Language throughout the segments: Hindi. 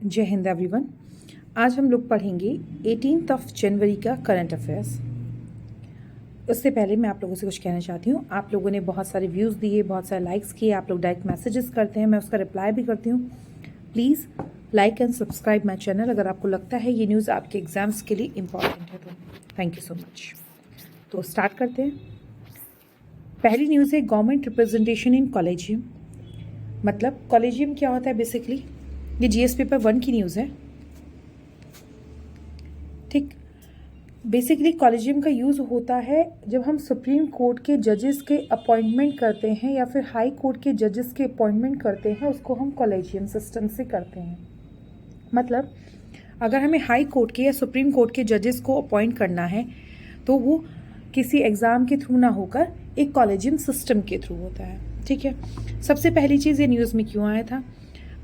जय हिंद एवरीवन। आज हम लोग पढ़ेंगे 18 जनवरी का करंट अफेयर्स। उससे पहले मैं आप लोगों से कुछ कहना चाहती हूँ। आप लोगों ने बहुत सारे व्यूज़ दिए, बहुत सारे लाइक्स किए, आप लोग डायरेक्ट मैसेजेस करते हैं, मैं उसका रिप्लाई भी करती हूँ। Please like and subscribe my channel अगर आपको लगता है ये न्यूज़ आपके एग्जाम्स के लिए इम्पॉर्टेंट है तो। Thank you so much. तो स्टार्ट करते हैं। पहली न्यूज़ है गवर्नमेंट रिप्रेजेंटेशन इन कॉलेजियम। मतलब कॉलेजियम क्या होता है बेसिकली, ये जीएस पेपर 1 की न्यूज़ है। ठीक, बेसिकली कॉलेजियम का यूज़ होता है जब हम सुप्रीम कोर्ट के जजेस के अपॉइंटमेंट करते हैं या फिर हाई कोर्ट के जजेस के अपॉइंटमेंट करते हैं, उसको हम कॉलेजियम सिस्टम से करते हैं। मतलब अगर हमें हाई कोर्ट के या सुप्रीम कोर्ट के जजेस को अपॉइंट करना है तो वो किसी एग्ज़ाम के थ्रू ना होकर एक कॉलेजियम सिस्टम के थ्रू होता है। ठीक है, सबसे पहली चीज़ ये न्यूज़ में क्यों आया था,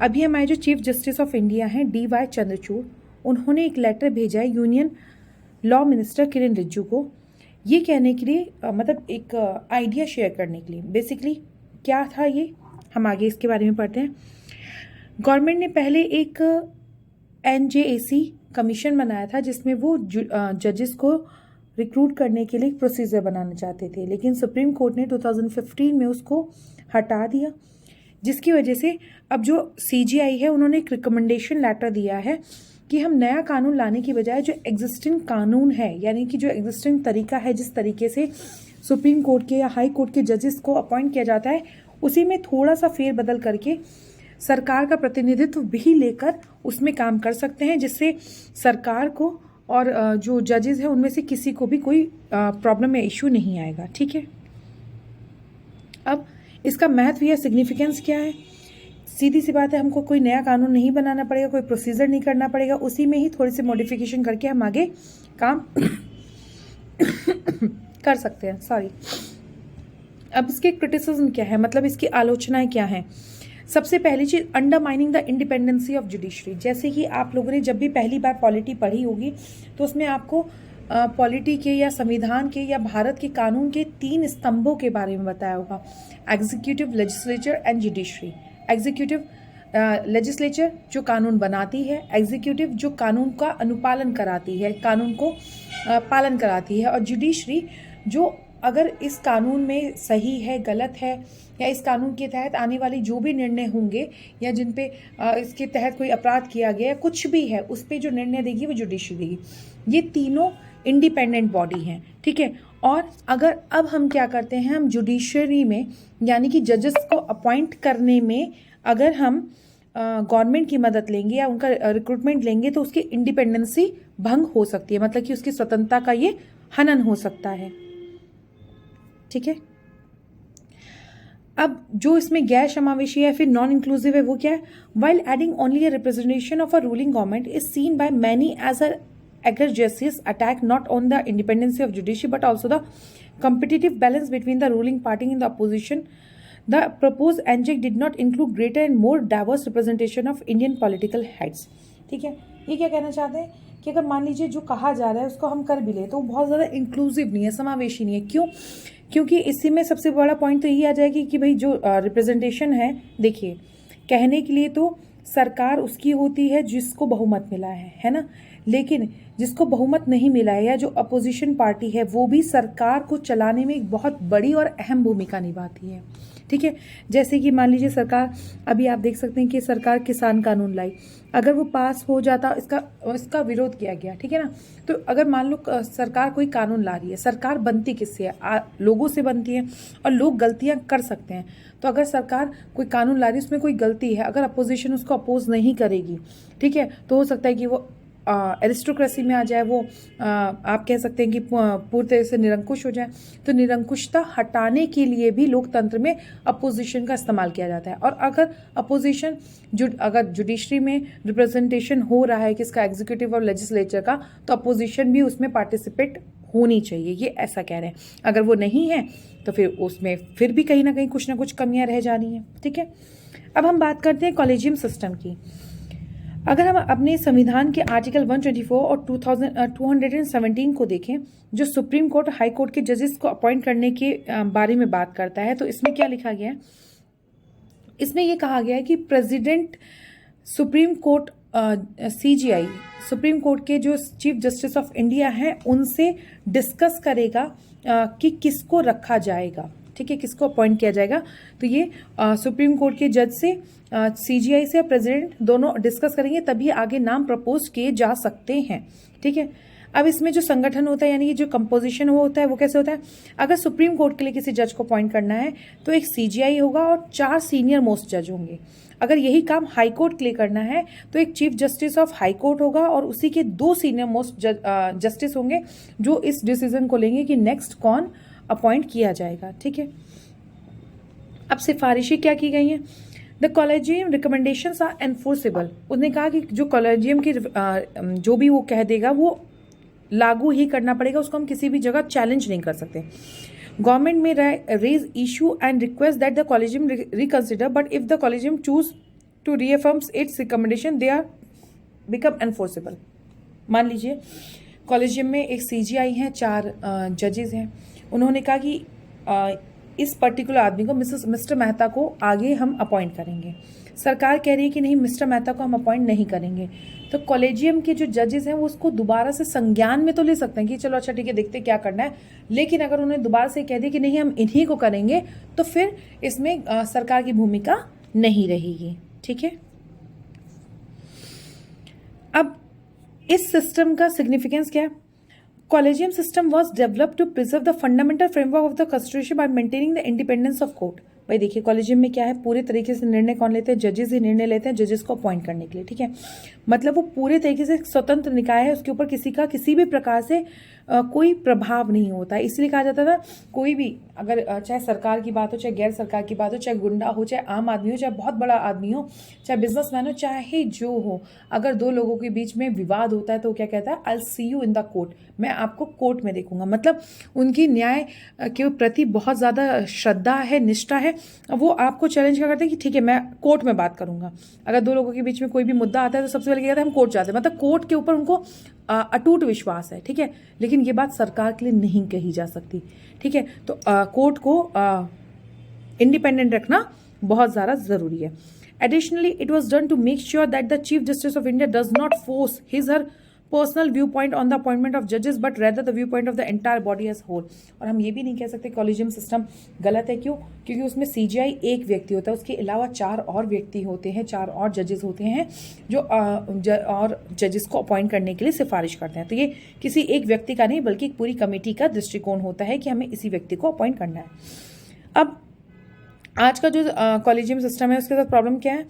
अभी हमारे जो चीफ जस्टिस ऑफ इंडिया हैं DY चंद्रचूड़, उन्होंने एक लेटर भेजा है यूनियन लॉ मिनिस्टर किरण रिजिजू को, ये कहने के लिए मतलब एक आइडिया शेयर करने के लिए। बेसिकली क्या था ये, हम आगे इसके बारे में पढ़ते हैं। गवर्नमेंट ने पहले एक NJAC कमीशन बनाया था जिसमें वो जजेस को रिक्रूट करने के लिए एक प्रोसीजर बनाना चाहते थे, लेकिन सुप्रीम कोर्ट ने 2015 में उसको हटा दिया, जिसकी वजह से अब जो CJI है उन्होंने एक रिकमेंडेशन लेटर दिया है कि हम नया कानून लाने की बजाय जो एग्जिस्टिंग कानून है, यानी कि जो एग्जिस्टिंग तरीका है जिस तरीके से सुप्रीम कोर्ट के या हाई कोर्ट के जजेस को अपॉइंट किया जाता है, उसी में थोड़ा सा फेरबदल करके सरकार का प्रतिनिधित्व भी लेकर उसमें काम कर सकते हैं, जिससे सरकार को और जो जजेस हैं उनमें से किसी को भी कोई प्रॉब्लम या इशू नहीं आएगा। ठीक है, अब इसका महत्व या सिग्निफिकेंस क्या है, सीधी सी बात है, हमको कोई नया कानून नहीं बनाना पड़ेगा, कोई प्रोसीजर नहीं करना पड़ेगा, उसी में ही थोड़ी सी मॉडिफिकेशन करके हम आगे काम कर सकते हैं। सॉरी। अब इसके क्रिटिसिज्म क्या है, मतलब इसकी आलोचनाएं क्या हैं। सबसे पहली चीज, undermining the independency of judiciary. जैसे कि आप लोगों ने जब भी पहली बार पॉलिटी पढ़ी होगी तो उसमें आपको पॉलिटी के या संविधान के या भारत के कानून के 3 स्तंभों के बारे में बताया होगा, executive, legislature and judiciary. Executive legislature जो कानून बनाती है, एग्जीक्यूटिव जो कानून का अनुपालन कराती है, कानून को पालन कराती है, और जुडिशरी जो अगर इस कानून में सही है, गलत है, या इस कानून के तहत आने वाली जो भी निर्णय होंगे या जिन पे इसके तहत कोई अपराध किया गया, कुछ भी है, उस पर जो निर्णय देगी वो जुडिशरी देगी। ये तीनों इंडिपेंडेंट बॉडी हैं। ठीक है, और अगर अब हम क्या करते हैं, हम जुडिशरी में यानी कि जजेस को अपॉइंट करने में अगर हम गवर्नमेंट की मदद लेंगे या उनका रिक्रूटमेंट लेंगे तो उसकी इंडिपेंडेंसी भंग हो सकती है, मतलब कि उसकी स्वतंत्रता का ये हनन हो सकता है। ठीक है, अब जो इसमें गैर समावेशी है, फिर नॉन इंक्लूसिव है, वो क्या है, while adding only a representation of a ruling government is seen by many as a egregious attack not on the independency of judiciary but also the competitive balance between the ruling party and the opposition. The proposed NJAC did not include greater and more diverse representation of Indian political heads. ठीक है, ये क्या कहना चाहते हैं कि अगर मान लीजिए जो कहा जा रहा है उसको हम कर भी ले तो वो बहुत ज़्यादा इंक्लूसिव नहीं है, समावेशी नहीं है। क्यों? क्योंकि इसी में सबसे बड़ा पॉइंट तो यही आ जाएगी कि भाई जो रिप्रेजेंटेशन है, देखिए कहने के लिए तो सरकार उसकी होती है जिसको बहुमत मिला है ना, लेकिन जिसको बहुमत नहीं मिला है या जो अपोजिशन पार्टी है वो भी सरकार को चलाने में एक बहुत बड़ी और अहम भूमिका निभाती है। ठीक है, जैसे कि मान लीजिए सरकार, अभी आप देख सकते हैं कि सरकार किसान कानून लाई, अगर वो पास हो जाता, इसका विरोध किया गया, ठीक है ना, तो अगर मान लो सरकार कोई कानून ला रही है, सरकार बनती किससे है, लोगों से बनती है, और लोग गलतियां कर सकते हैं। तो अगर सरकार कोई कानून ला रही है उसमें कोई गलती है, अगर अपोजिशन उसको अपोज नहीं करेगी, ठीक है, तो हो सकता है कि वो एरिस्टोक्रेसी में आ जाए, वो आप कह सकते हैं कि पूरी तरह से निरंकुश हो जाए। तो निरंकुशता हटाने के लिए भी लोकतंत्र में अपोजिशन का इस्तेमाल किया जाता है, और अगर अपोजिशन अगर जुडिशरी में रिप्रेजेंटेशन हो रहा है किसका, एग्जीक्यूटिव और लेजिस्लेचर का, तो अपोजिशन भी उसमें पार्टिसिपेट होनी चाहिए, ये ऐसा कह रहे हैं। अगर वो नहीं है तो फिर उसमें फिर भी कहीं ना कहीं कुछ ना कुछ कमियां रह जानी है। ठीक है, अब हम बात करते हैं कॉलेजियम सिस्टम की। अगर हम अपने संविधान के आर्टिकल 124 और 217 को देखें, जो सुप्रीम कोर्ट हाई कोर्ट के जजेस को अपॉइंट करने के बारे में बात करता है, तो इसमें क्या लिखा गया है, इसमें यह कहा गया है कि president supreme court CGI supreme court के जो चीफ जस्टिस ऑफ इंडिया हैं उनसे डिस्कस करेगा कि किसको रखा जाएगा, ठीक है, किसको अपॉइंट किया जाएगा। तो ये सुप्रीम कोर्ट के जज से CGI से प्रेसिडेंट दोनों डिस्कस करेंगे, तभी आगे नाम प्रपोज किए जा सकते हैं, ठीक है। अब इसमें जो संगठन होता है यानी कि जो कंपोजिशन वो होता है वो कैसे होता है, अगर सुप्रीम कोर्ट के लिए किसी जज को अपॉइंट करना है तो एक CGI होगा और 4 सीनियर मोस्ट जज होंगे। अगर यही काम हाई कोर्ट के लिए करना है तो एक chief justice of high court होगा और उसी के 2 सीनियर मोस्ट जस्टिस होंगे जो इस डिसीजन को लेंगे कि नेक्स्ट कौन अपॉइंट किया जाएगा, ठीक है। अब सिफारिशें क्या की गई हैं, the collegium recommendations are enforceable. उसने कहा कि जो कॉलेजियम की जो भी वो कह देगा वो लागू ही करना पड़ेगा, उसको हम किसी भी जगह चैलेंज नहीं कर सकते। Government may raise issue and request that the collegium reconsider, but if the collegium choose to reaffirms its recommendation they are become enforceable. मान लीजिए कॉलेजियम में एक CGI हैं, 4 जजेस हैं, उन्होंने कहा कि इस पर्टिकुलर आदमी को मिस्टर मेहता को आगे हम अपॉइंट करेंगे। सरकार कह रही है कि नहीं, मिस्टर मेहता को हम अपॉइंट नहीं करेंगे। तो कॉलेजियम के जो जजेस हैं वो उसको दोबारा से संज्ञान में तो ले सकते हैं कि चलो अच्छा ठीक है देखते क्या करना है, लेकिन अगर उन्हें दोबारा से कह दिया कि नहीं हम इन्हीं को करेंगे तो फिर इसमें सरकार की भूमिका नहीं रहेगी, ठीक है। अब इस सिस्टम का सिग्निफिकेंस क्या है, collegium system was developed to preserve the fundamental framework of the constitution by maintaining the independence of court. भाई देखिए कॉलेजियम में क्या है, पूरे तरीके से निर्णय कौन लेते हैं, जजेस ही निर्णय लेते हैं जजेस को अपॉइंट करने के लिए, ठीक है। मतलब वो पूरे तरीके से स्वतंत्र निकाय है, उसके ऊपर किसी का किसी भी प्रकार से कोई प्रभाव नहीं होता है। इसलिए कहा जाता था कोई भी अगर चाहे सरकार की बात हो, चाहे गैर सरकार की बात हो, चाहे गुंडा हो, चाहे आम आदमी हो, चाहे बहुत बड़ा आदमी हो, चाहे बिजनेसमैन हो, चाहे जो हो, अगर 2 लोगों के बीच में विवाद होता है तो क्या कहता है, I will see you in the court, मैं आपको कोर्ट में देखूंगा। मतलब उनकी न्याय के प्रति बहुत ज़्यादा श्रद्धा है, निष्ठा है। वो आपको चैलेंज क्या करते हैं कि ठीक है मैं कोर्ट में बात करूंगा। अगर 2 लोगों के बीच में कोई भी मुद्दा आता है तो सबसे पहले क्या कहते हैं, हम कोर्ट जाते हैं। मतलब कोर्ट के ऊपर उनको अटूट विश्वास है, ठीक है। लेकिन ये बात सरकार के लिए नहीं कही जा सकती, ठीक है। तो कोर्ट को इंडिपेंडेंट रखना बहुत ज़्यादा ज़रूरी है। Additionally it was done to make sure that the chief justice of India does not force his her personal viewpoint on the appointment of जजेस but rather the viewpoint of the entire body as whole. और हम ये भी नहीं कह सकते कॉलेजियम सिस्टम गलत है, क्यों, क्योंकि उसमें CGI एक व्यक्ति होता है, उसके अलावा 4 और व्यक्ति होते हैं, 4 और जजेस होते हैं जो और जजेस को अपॉइंट करने के लिए सिफारिश करते हैं। तो ये किसी एक व्यक्ति का नहीं बल्कि एक पूरी कमेटी का दृष्टिकोण होता है कि हमें इसी व्यक्ति को अपॉइंट करना है। अब आज का जो कॉलेजियम सिस्टम है उसके साथ प्रॉब्लम क्या है,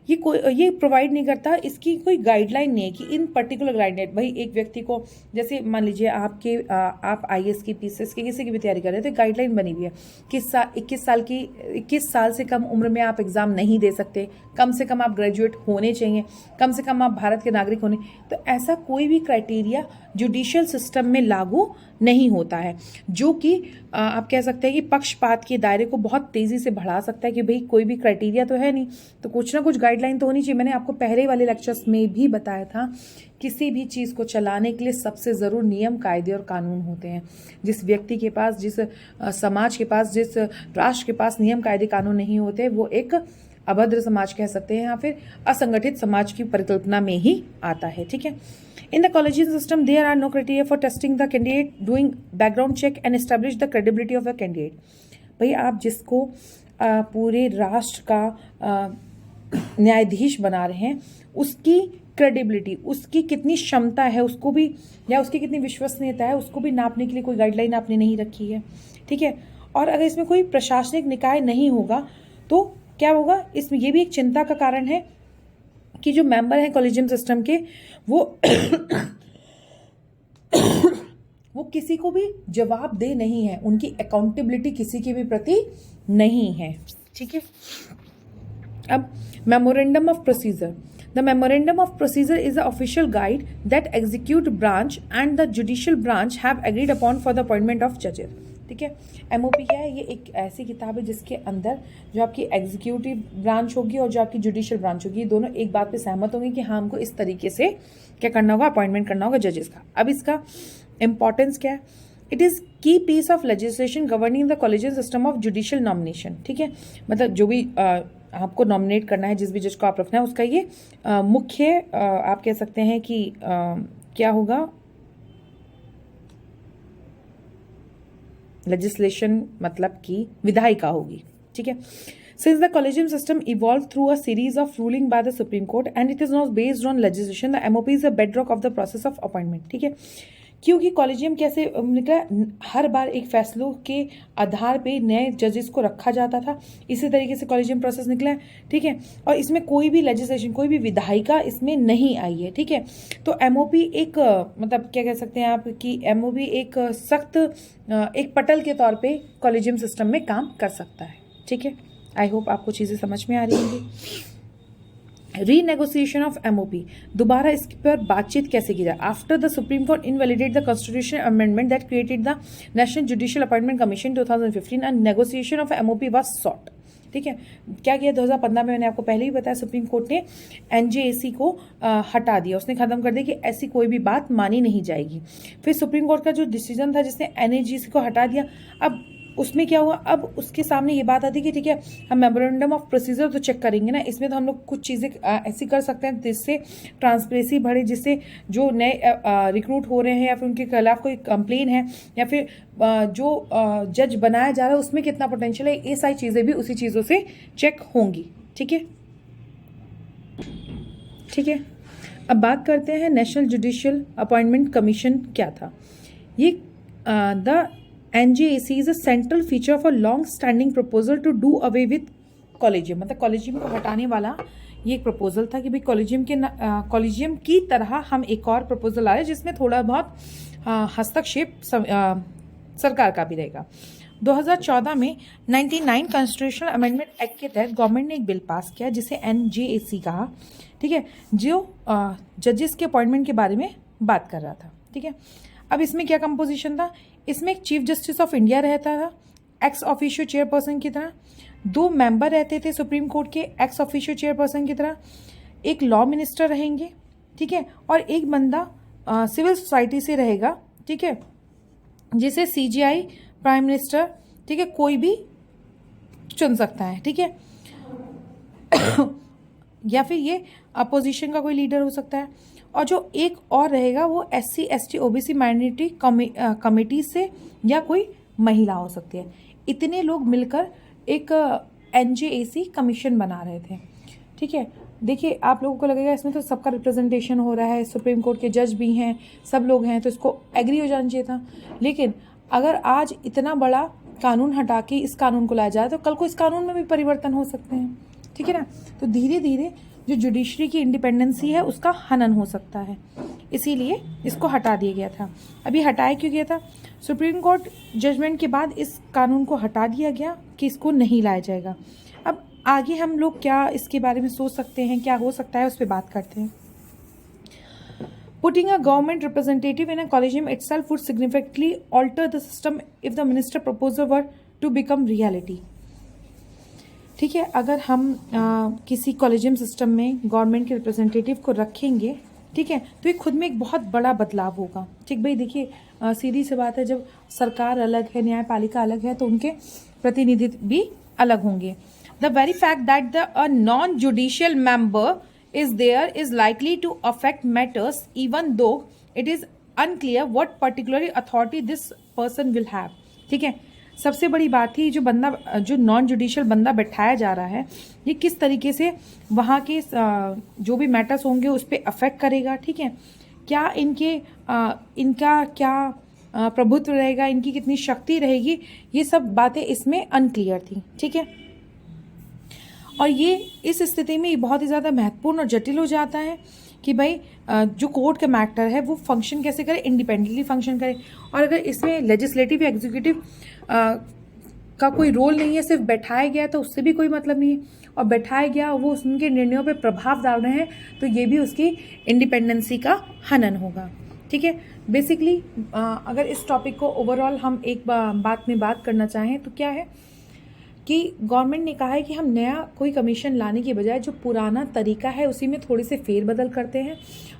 ये प्रोवाइड नहीं करता, इसकी कोई गाइडलाइन नहीं है कि इन पर्टिकुलर गाइडलाइन भाई एक व्यक्ति को, जैसे मान लीजिए आप IAS की PCS की किसी की भी तैयारी कर रहे हैं तो गाइडलाइन बनी हुई है कि 21 साल से कम उम्र में आप एग्जाम नहीं दे सकते, कम से कम आप ग्रेजुएट होने चाहिए, कम से कम आप भारत के नागरिक होने। तो ऐसा कोई भी क्राइटेरिया जुडिशियल सिस्टम में लागू नहीं होता है, जो कि आप कह सकते हैं कि पक्षपात के दायरे को बहुत तेजी से बढ़ा सकता है कि भाई कोई भी क्राइटेरिया तो है नहीं तो कुछ ना कुछ गाइडलाइन तो होनी चाहिए। मैंने आपको पहले वाले लेक्चर्स में भी बताया था किसी भी चीज़ को चलाने के लिए सबसे ज़रूर नियम, कायदे और कानून होते हैं। जिस व्यक्ति के पास, जिस समाज के पास, जिस राष्ट्र के पास नियम, कायदे, कानून नहीं होते वो एक अभद्र समाज कह सकते हैं या फिर असंगठित समाज की परिकल्पना में ही आता है, ठीक है। In the collegiate system, there are no criteria for testing the candidate, doing background check and establish the credibility of a candidate। भाई आप जिसको पूरे राष्ट्र का न्यायाधीश बना रहे हैं उसकी क्रेडिबिलिटी, उसकी कितनी क्षमता है उसको भी, या उसकी कितनी विश्वसनीयता है उसको भी नापने के लिए कोई गाइडलाइन आपने नहीं रखी है, ठीक है। और अगर इसमें कोई प्रशासनिक निकाय नहीं होगा तो क्या होगा, इसमें ये भी एक चिंता का कारण है कि जो मेंबर हैं कॉलेजियम सिस्टम के वो किसी को भी जवाबदेह नहीं है, उनकी अकाउंटेबिलिटी किसी के भी प्रति नहीं है, ठीक है। अब memorandum of procedure, the memorandum of procedure is the official guide that executive branch and the judicial branch have agreed upon for the appointment of जजेस, ठीक है। MOP क्या है, ये एक ऐसी किताब है जिसके अंदर जो आपकी एग्जीक्यूटिव ब्रांच होगी और जो आपकी जुडिशियल ब्रांच होगी, ये दोनों एक बात पे सहमत होंगे कि हाँ हमको इस तरीके से क्या करना होगा, अपॉइंटमेंट करना होगा जजेस का। अब इसका इंपॉर्टेंस क्या है, it is key piece of legislation governing the collegium system of judicial nomination, ठीक है। मतलब जो भी आपको नॉमिनेट करना है, जिस भी जज को आप रखना है उसका ये मुख्य आप कह सकते हैं कि क्या होगा, लेजिस्लेशन मतलब कि विधायिका होगी। ठीक है। Since the collegium system evolved through a series of ruling by the Supreme Court and it is not based on legislation, the MOP is a bedrock of the process of appointment. ठीक है। क्योंकि कॉलेजियम कैसे निकला, हर बार एक फैसलों के आधार पे नए जजेस को रखा जाता था, इसी तरीके से कॉलेजियम प्रोसेस निकला है। ठीक है। और इसमें कोई भी लेजिस्लेशन, कोई भी विधायिका इसमें नहीं आई है। ठीक है। तो एमओपी एक मतलब क्या कह सकते हैं आप कि एमओपी एक सख्त एक पटल के तौर पे कॉलेजियम सिस्टम में काम कर सकता है। ठीक है। आई होप आपको चीज़ें समझ में आ रही होंगी। रीनेगोशिएशन ऑफ एमओपी, दोबारा इस पर बातचीत कैसे की जाए। After the Supreme Court invalidate the constitutional amendment that created the National Judicial Appointment Commission 2015 and negotiation of MOP was sought. ठीक है। क्या किया 2015 में, मैंने आपको पहले ही बताया, सुप्रीम कोर्ट ने एनजेएसी को हटा दिया, उसने खत्म कर दिया कि ऐसी कोई भी बात मानी नहीं जाएगी। फिर सुप्रीम कोर्ट का जो डिसीजन था जिसने एनएजीसी को हटा दिया, अब उसमें क्या हुआ, अब उसके सामने ये बात आती कि ठीक है हम मेमोरेंडम ऑफ प्रोसीजर तो चेक करेंगे ना, इसमें तो हम लोग कुछ चीज़ें ऐसी कर सकते हैं जिससे ट्रांसपेरेंसी बढ़े, जिससे जो नए रिक्रूट हो रहे हैं या फिर उनके खिलाफ कोई कंप्लेन है या फिर जो जज बनाया जा रहा है उसमें कितना पोटेंशियल है, ये सारी चीज़ें भी उसी चीज़ों से चेक होंगी। ठीक है। ठीक है। अब बात करते हैं नेशनल जुडिशियल अपॉइंटमेंट कमीशन क्या था। ये the NJAC is a central feature of a long-standing proposal to do away with collegium, मतलब कॉलेजियम को हटाने वाला ये एक प्रपोजल था कि भाई कॉलेजियम की तरह हम एक और प्रपोजल आए जिसमें थोड़ा बहुत हस्तक्षेप सरकार का भी रहेगा। 2014 में 99 कॉन्स्टिट्यूशनल अमेंडमेंट एक्ट के तहत गवर्नमेंट ने एक बिल पास किया जिसे NJAC कहा। ठीक है। जो जजेस के अपॉइंटमेंट के बारे में बात कर रहा था। ठीक है। अब इसमें क्या कंपोजिशन था, इसमें एक चीफ जस्टिस ऑफ इंडिया रहता था एक्स ऑफिशियो चेयरपर्सन की तरह, 2 मेंबर रहते थे सुप्रीम कोर्ट के एक्स ऑफिशियो चेयरपर्सन की तरह, एक लॉ मिनिस्टर रहेंगे। ठीक है। और एक बंदा सिविल सोसाइटी से रहेगा। ठीक है। जिसे CJI प्राइम मिनिस्टर, ठीक है, कोई भी चुन सकता है। ठीक है। या फिर ये अपोजिशन का कोई लीडर हो सकता है। और जो एक और रहेगा वो SC ST OBC minority committee से या कोई महिला हो सकती है। इतने लोग मिलकर एक NJAC कमीशन बना रहे थे। ठीक है। देखिए आप लोगों को लगेगा इसमें तो सबका रिप्रेजेंटेशन हो रहा है, सुप्रीम कोर्ट के जज भी हैं, सब लोग हैं, तो इसको एग्री हो जाना चाहिए था। लेकिन अगर आज इतना बड़ा कानून हटा के इस कानून को लाया जाए तो कल को इस कानून में भी परिवर्तन हो सकते हैं। ठीक है ना। तो धीरे धीरे जो जुडिशरी की इंडिपेंडेंसी है उसका हनन हो सकता है, इसीलिए इसको हटा दिया गया था। अभी हटाया क्यों गया था, सुप्रीम कोर्ट जजमेंट के बाद इस कानून को हटा दिया गया कि इसको नहीं लाया जाएगा। अब आगे हम लोग क्या इसके बारे में सोच सकते हैं, क्या हो सकता है, उस पर बात करते हैं। Putting a government representative in a collegium itself would significantly alter the system if the minister proposal were to become reality. ठीक है। अगर हम किसी कॉलेजियम सिस्टम में गवर्नमेंट के रिप्रेजेंटेटिव को रखेंगे, ठीक है, तो ये खुद में एक बहुत बड़ा बदलाव होगा। ठीक भाई, देखिए सीधी सी बात है, जब सरकार अलग है, न्यायपालिका अलग है, तो उनके प्रतिनिधित्व भी अलग होंगे। The very fact that the a non judicial member is there is likely to affect matters even though it is unclear what particular authority this person will have. ठीक है। सबसे बड़ी बात थी जो नॉन जुडिशियल बंदा बैठाया जा रहा है, ये किस तरीके से वहाँ के जो भी मैटर्स होंगे उस पर अफेक्ट करेगा। ठीक है। क्या इनका क्या प्रभुत्व रहेगा, इनकी कितनी शक्ति रहेगी, ये सब बातें इसमें अनक्लियर थी। ठीक है। और ये इस स्थिति में बहुत ही ज़्यादा महत्वपूर्ण और जटिल हो जाता है कि भाई जो कोर्ट का मैटर है वो फंक्शन कैसे करे, इंडिपेंडेंटली फंक्शन करे। और अगर इसमें लेजिस्लेटिव या एग्जीक्यूटिव का कोई रोल नहीं है, सिर्फ बैठाया गया तो उससे भी कोई मतलब नहीं है, और बैठाया गया वो उनके निर्णयों पे प्रभाव डाल रहे हैं तो ये भी उसकी इंडिपेंडेंसी का हनन होगा। ठीक है। बेसिकली अगर इस टॉपिक को ओवरऑल हम एक बात में बात करना चाहें तो क्या है कि गवर्नमेंट ने कहा है कि हम नया कोई कमीशन लाने की बजाय जो पुराना तरीका है उसी में थोड़ी से फेरबदल करते हैं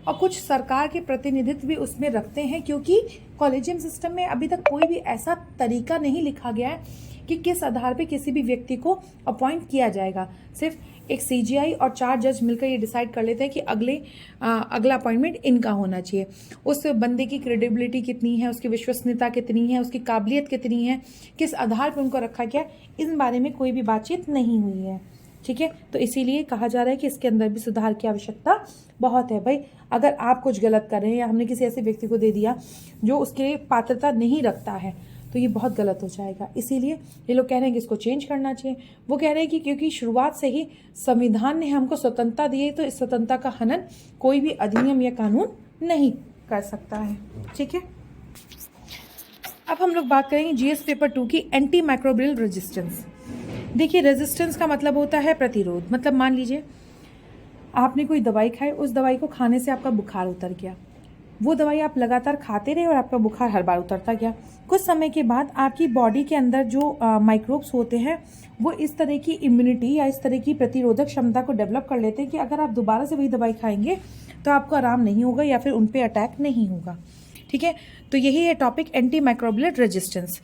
और कुछ सरकार के प्रतिनिधित्व भी उसमें रखते हैं, क्योंकि कॉलेजियम सिस्टम में अभी तक कोई भी ऐसा तरीका नहीं लिखा गया है कि किस आधार पे किसी भी व्यक्ति को अपॉइंट किया जाएगा। सिर्फ एक सीजीआई और 4 जज मिलकर ये डिसाइड कर लेते हैं कि अगला अपॉइंटमेंट इनका होना चाहिए। उस बंदे की क्रेडिबिलिटी कितनी है, उसकी विश्वसनीयता कितनी है, उसकी काबिलियत कितनी है, किस आधार पर उनको रखा गया, इस बारे में कोई भी बातचीत नहीं हुई है। ठीक है, तो इसीलिए कहा जा रहा है कि इसके अंदर भी सुधार की आवश्यकता बहुत है। भाई अगर आप कुछ गलत कर रहे हैं या हमने किसी ऐसे व्यक्ति को दे दिया जो उसके लिए पात्रता नहीं रखता है, तो ये बहुत गलत हो जाएगा। इसीलिए ये लोग कह रहे हैं कि इसको चेंज करना चाहिए। वो कह रहे हैं कि क्योंकि शुरुआत से ही संविधान ने हमको स्वतंत्रता दी है, तो इस स्वतंत्रता का हनन कोई भी अधिनियम या कानून नहीं कर सकता है। ठीक है, अब हम लोग बात करेंगे जीएस पेपर 2 की एंटी माइक्रोबियल रेजिस्टेंस। देखिए, रेजिस्टेंस का मतलब होता है प्रतिरोध। मतलब मान लीजिए आपने कोई दवाई खाई, उस दवाई को खाने से आपका बुखार उतर गया, वो दवाई आप लगातार खाते रहे और आपका बुखार हर बार उतरता गया। कुछ समय के बाद आपकी बॉडी के अंदर जो माइक्रोब्स होते हैं वो इस तरह की इम्यूनिटी या इस तरह की प्रतिरोधक क्षमता को डेवलप कर लेते हैं कि अगर आप दोबारा से वही दवाई खाएंगे तो आपको आराम नहीं होगा या फिर उन पर अटैक नहीं होगा। ठीक है, तो यही है टॉपिक एंटी माइक्रोबियल रेजिस्टेंस।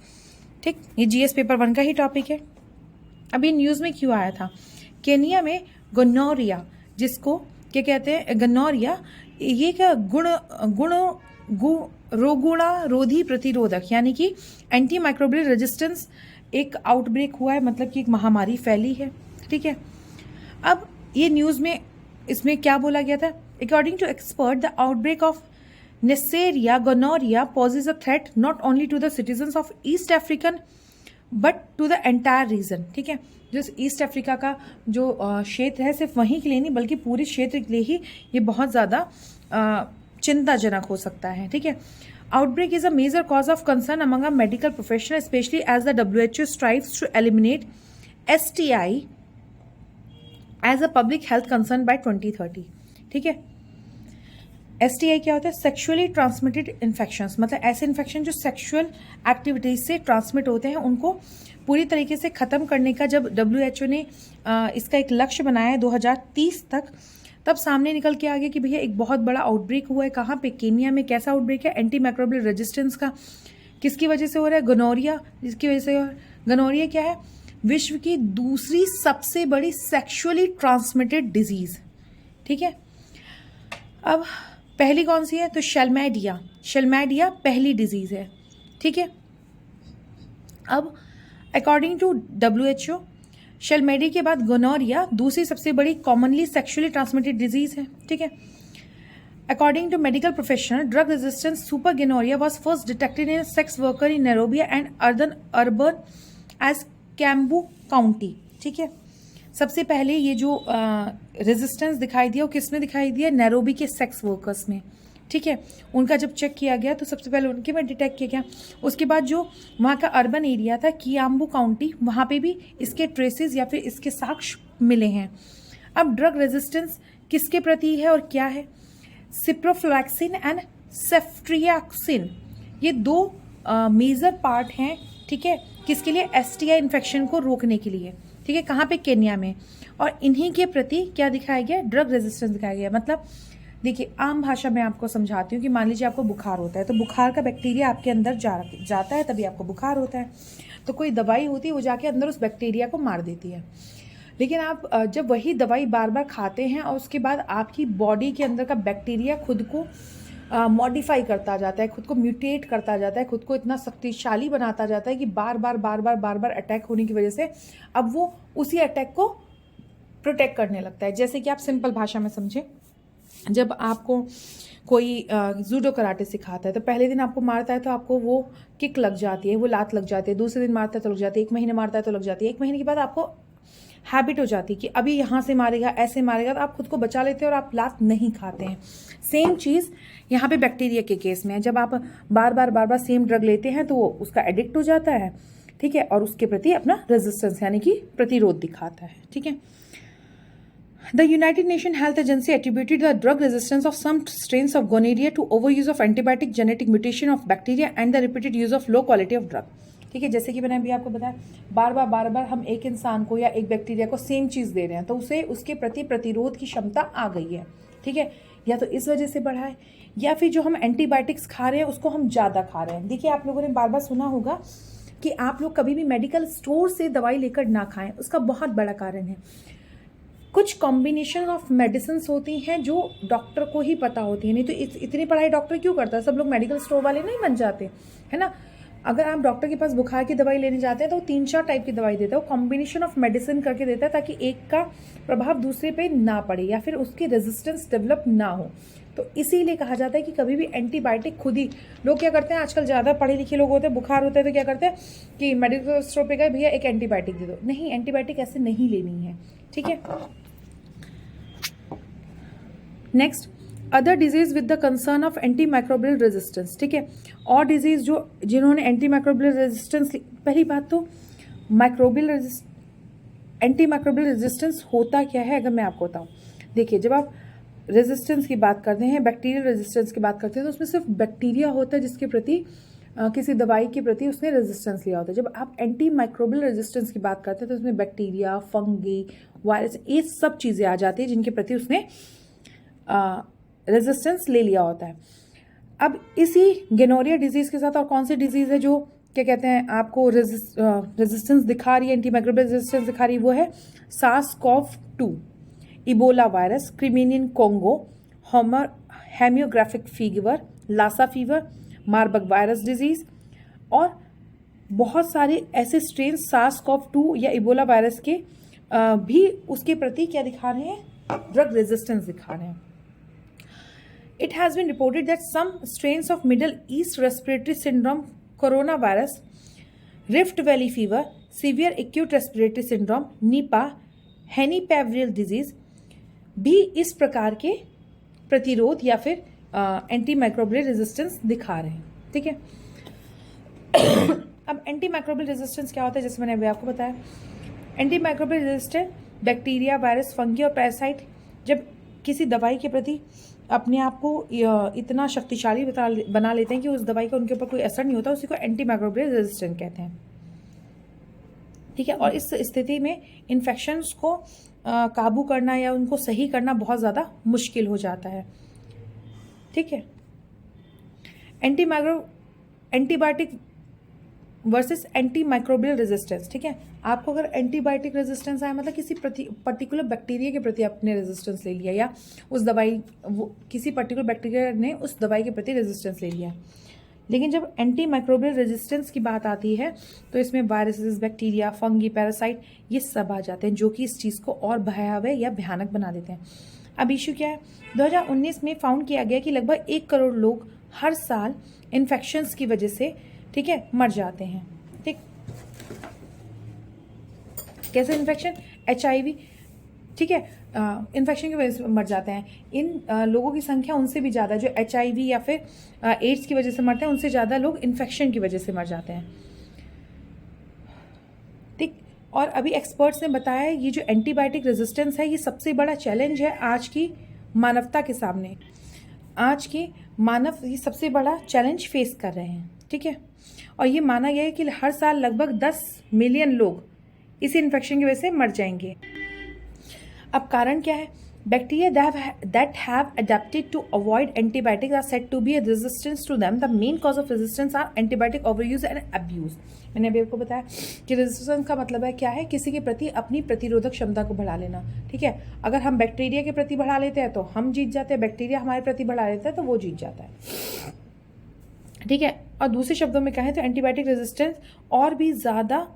ठीक, ये जीएस पेपर 1 का ही टॉपिक है। अभी न्यूज़ में क्यों आया था, केनिया में गोनोरिया, जिसको क्या कहते हैं, गनोरिया, ये क्या रोगुणारोधी प्रतिरोधक यानी कि एंटी माइक्रोबियल रेजिस्टेंस एक आउटब्रेक हुआ है, मतलब कि एक महामारी फैली है। ठीक है, अब ये न्यूज़ में इसमें क्या बोला गया था, according to expert the outbreak of Neisseria gonorrhoea poses a threat not only to the citizens of East African but to the entire region. ठीक है, जो ईस्ट अफ्रीका का जो क्षेत्र है सिर्फ वहीं के लिए नहीं बल्कि पूरे क्षेत्र के लिए ही ये बहुत ज़्यादा चिंताजनक हो सकता है। ठीक है, outbreak is a major cause of concern among a medical professional specially as the WHO strives to eliminate STI as a public health concern by 2030। ठीक है, STI क्या होता है, सेक्सुअली ट्रांसमिटेड इन्फेक्शंस, मतलब ऐसे इन्फेक्शन जो सेक्सुअल एक्टिविटीज से ट्रांसमिट होते हैं, उनको पूरी तरीके से ख़त्म करने का जब WHO ने इसका एक लक्ष्य बनाया है 2030 तक, तब सामने निकल के आ गया कि भैया एक बहुत बड़ा आउटब्रेक हुआ है। कहाँ पे, केनिया में। कैसा आउटब्रेक है, एंटी माइक्रोबियल रेजिस्टेंस का। किसकी वजह से हो रहा है, गोनोरिया, जिसकी वजह से हो रहा है। गोनोरिया क्या है, विश्व की दूसरी सबसे बड़ी सेक्सुअली ट्रांसमिटेड डिजीज। ठीक है, अब पहली कौन सी है, तो शेलमैडिया पहली डिजीज है। ठीक है, अब अकॉर्डिंग टू WHO शेलमैडिया के बाद गोनोरिया दूसरी सबसे बड़ी कॉमनली सेक्सुअली ट्रांसमिटेड डिजीज है। ठीक है, according to medical professional drug resistance super gonorrhoea was first detected in sex worker in Nairobi and urban as Kiambu county. ठीक है, सबसे पहले ये जो रेजिस्टेंस दिखाई दिया वो किस में दिखाई दिया, नैरोबी के सेक्स वर्कर्स में। ठीक है, उनका जब चेक किया गया तो सबसे पहले उनके में डिटेक्ट किया गया। उसके बाद जो वहाँ का अर्बन एरिया था कियाम्बू काउंटी, वहाँ पे भी इसके ट्रेसेस या फिर इसके साक्ष्य मिले हैं। अब ड्रग रेजिस्टेंस किसके प्रति है और क्या है, सिप्रोफ्लैक्सिन एंड सेफ्ट्रियाक्सिन, ये 2 मेजर पार्ट हैं। ठीक है, किसके लिए, STI इन्फेक्शन को रोकने के लिए। ठीक है, कहाँ पे, केन्या में। और इन्हीं के प्रति क्या दिखाया गया, ड्रग रेजिस्टेंस दिखाया गया। मतलब देखिए, आम भाषा में आपको समझाती हूँ कि मान लीजिए आपको बुखार होता है, तो बुखार का बैक्टीरिया आपके अंदर जाता है, तभी आपको बुखार होता है। तो कोई दवाई होती है वो जाके अंदर उस बैक्टीरिया को मार देती है। लेकिन आप जब वही दवाई बार बार खाते हैं और उसके बाद आपकी बॉडी के अंदर का बैक्टीरिया खुद को मॉडिफाई करता जाता है, खुद को म्यूटेट करता जाता है, खुद को इतना शक्तिशाली बनाता जाता है कि बार बार अटैक होने की वजह से अब वो उसी अटैक को प्रोटेक्ट करने लगता है। जैसे कि आप सिंपल भाषा में समझें, जब आपको कोई जूडो कराटे सिखाता है तो पहले दिन आपको मारता है तो आपको वो किक लग जाती है, वो लात लग जाती है, दूसरे दिन मारता है तो लग जाती है, 1 महीने मारता है तो लग जाती है, 1 महीने के बाद आपको हैबिट हो जाती है कि अभी यहाँ से मारेगा, ऐसे मारेगा, तो आप खुद को बचा लेते हैं और आप लात नहीं खाते हैं। सेम चीज़ यहाँ पे बैक्टीरिया के केस में है। जब आप बार बार सेम ड्रग लेते हैं तो वो उसका एडिक्ट हो जाता है। ठीक है, और उसके प्रति अपना रेजिस्टेंस यानी कि प्रतिरोध दिखाता है। ठीक है, The United Nations Health Agency attributed the drug resistance of some strains of gonorrhea to overuse of antibiotic, genetic mutation of bacteria and the repeated use of low quality of drug. ठीक है, जैसे कि मैंने अभी आपको बताया, बार बार हम एक इंसान को या एक बैक्टीरिया को सेम चीज़ दे रहे हैं तो उसे उसके प्रति प्रतिरोध की क्षमता आ गई है। ठीक है, या तो इस वजह से बढ़ा है या फिर जो हम एंटीबायोटिक्स खा रहे हैं उसको हम ज़्यादा खा रहे हैं। देखिए, आप लोगों ने बार बार सुना होगा कि आप लोग कभी भी मेडिकल स्टोर से दवाई लेकर ना खाएं, उसका बहुत बड़ा कारण है कुछ कॉम्बिनेशन ऑफ मेडिसिन होती हैं जो डॉक्टर को ही पता होती है। नहीं तो इतनी पढ़ाई डॉक्टर क्यों करता है? सब लोग मेडिकल स्टोर वाले नहीं बन जाते, है ना। अगर आप डॉक्टर के पास बुखार की दवाई लेने जाते हैं तो 3-4 टाइप की दवाई देता है, वो कॉम्बिनेशन ऑफ मेडिसिन करके देता है ताकि एक का प्रभाव दूसरे पे ना पड़े या फिर उसकी रेजिस्टेंस डेवलप ना हो। तो इसीलिए कहा जाता है कि कभी भी एंटीबायोटिक खुद ही, लोग क्या करते हैं आजकल, ज़्यादा पढ़े लिखे लोग होते हैं, बुखार होता है तो क्या करते हैं कि मेडिकल स्टोर पे गए, भैया एक एंटीबायोटिक दे दो। नहीं, एंटीबायोटिक ऐसे नहीं लेनी है, ठीक है। Next, other disease with the concern of anti microbial resistance, ठीक है। और डिजीज जो जिन्होंने एंटी माइक्रोबियल रेजिस्टेंस, पहली बात तो एंटी माइक्रोबियल रेजिस्टेंस होता क्या है अगर मैं आपको बताऊं। देखिए, जब आप रेजिस्टेंस की बात करते हैं, बैक्टीरियल रेजिस्टेंस की बात करते हैं, तो उसमें सिर्फ बैक्टीरिया होता है जिसके प्रति किसी दवाई के प्रति उसने रेजिस्टेंस लिया होता है। जब आप एंटी माइक्रोबियल रेजिस्टेंस की बात करते हैं तो उसमें बैक्टीरिया, फंगी, वायरस, ये सब चीज़ें आ जाती है जिनके प्रति उसने रेजिस्टेंस ले लिया होता है। अब इसी गोनोरिया डिजीज के साथ और कौन सी डिजीज है जो क्या कहते हैं आपको रेजिस्टेंस दिखा रही है, एंटी माइक्रोबियल रेजिस्टेंस दिखा रही है, वो है SARS-CoV-2, Ebola virus, Crimean Congo, haemorrhagic fever, Lassa fever, Marburg virus disease और बहुत सारे ऐसे स्ट्रेन SARS-CoV-2 या इबोला वायरस के भी उसके प्रति क्या दिखा रहे हैं, ड्रग रेजिस्टेंस दिखा रहे हैं। It has been reported that some strains of Middle East respiratory syndrome, coronavirus, Rift Valley fever, severe acute respiratory syndrome, Nipah, Henipaviral disease भी इस प्रकार के प्रतिरोध या फिर एंटी माइक्रोबियल रेजिस्टेंस दिखा रहे हैं, ठीक है। अब एंटी माइक्रोबियल रेजिस्टेंस क्या होता है, जैसे मैंने अभी आपको बताया, anti microbial resistance bacteria, virus, fungi और पैरासाइट जब किसी दवाई के प्रति अपने आप को इतना शक्तिशाली बना लेते हैं कि उस दवाई का उनके ऊपर कोई असर नहीं होता, उसी को एंटी माइक्रोबियल रेजिस्टेंट कहते हैं, ठीक है। और इस स्थिति में इन्फेक्शंस को काबू करना या उनको सही करना बहुत ज़्यादा मुश्किल हो जाता है, ठीक है। Antibiotic versus anti microbial resistance, ठीक है। आपको अगर एंटीबायोटिक रेजिस्टेंस आया मतलब किसी पर्टिकुलर बैक्टीरिया के प्रति आपने रेजिस्टेंस ले लिया, या उस दवाई किसी पर्टिकुलर बैक्टीरिया ने उस दवाई के प्रति रेजिस्टेंस ले लिया। लेकिन जब एंटी माइक्रोबियल रेजिस्टेंस की बात आती है तो इसमें वायरसेस, बैक्टीरिया, फंगी, पैरासाइट ये सब आ जाते हैं जो कि इस चीज़ को और भयावह या भयानक बना देते हैं। अब इशू क्या है, 2019 में फाउंड किया गया कि लगभग 1 करोड़ लोग हर साल इन्फेक्शंस की वजह से, ठीक है, मर जाते हैं, ठीक। कैसे इन्फेक्शन? HIV, ठीक है, इन्फेक्शन की वजह से मर जाते हैं। इन लोगों की संख्या उनसे भी ज़्यादा, जो HIV या फिर एड्स की वजह से मरते हैं, उनसे ज़्यादा लोग इन्फेक्शन की वजह से मर जाते हैं, ठीक। और अभी एक्सपर्ट्स ने बताया है ये जो एंटीबायोटिक रेजिस्टेंस है ये सबसे बड़ा चैलेंज है आज की मानवता के सामने। आज के मानव ये सबसे बड़ा चैलेंज फेस कर रहे हैं, ठीक है। और ये माना गया है कि हर साल लगभग 10 मिलियन लोग इस इन्फेक्शन की वजह से मर जाएंगे। अब कारण क्या है? Bacteria that have adapted to avoid antibiotics are said to be a resistance to them. The main cause of resistance are antibiotic overuse and abuse. मैंने अभी आपको बताया कि रेजिस्टेंस का मतलब है क्या है, किसी के प्रति अपनी प्रतिरोधक क्षमता को बढ़ा लेना, ठीक है। अगर हम बैक्टीरिया के प्रति बढ़ा लेते हैं तो हम जीत जाते हैं, बैक्टीरिया हमारे प्रति बढ़ा लेता है तो वो जीत जाता है, ठीक है। और दूसरे शब्दों में कहें तो एंटीबायोटिक रेजिस्टेंस और भी ज़्यादा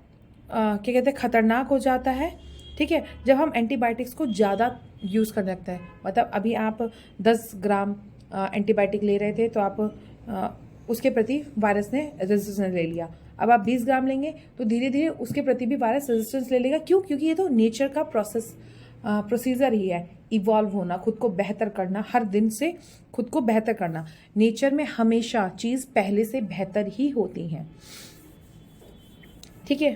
क्या कहते हैं खतरनाक हो जाता है, ठीक है, जब हम एंटीबायोटिक्स को ज़्यादा यूज़ करने लगते हैं। मतलब अभी आप 10 ग्राम एंटीबायोटिक ले रहे थे तो आप उसके प्रति वायरस ने रेजिस्टेंस ले लिया। अब आप 20 ग्राम लेंगे तो धीरे धीरे उसके प्रति भी वायरस रेजिस्टेंस ले लेगा। क्यों? क्योंकि ये तो नेचर का प्रोसीजर ही है, इवॉल्व होना, खुद को बेहतर करना, हर दिन से खुद को बेहतर करना। नेचर में हमेशा चीज़ पहले से बेहतर ही होती हैं, ठीक है।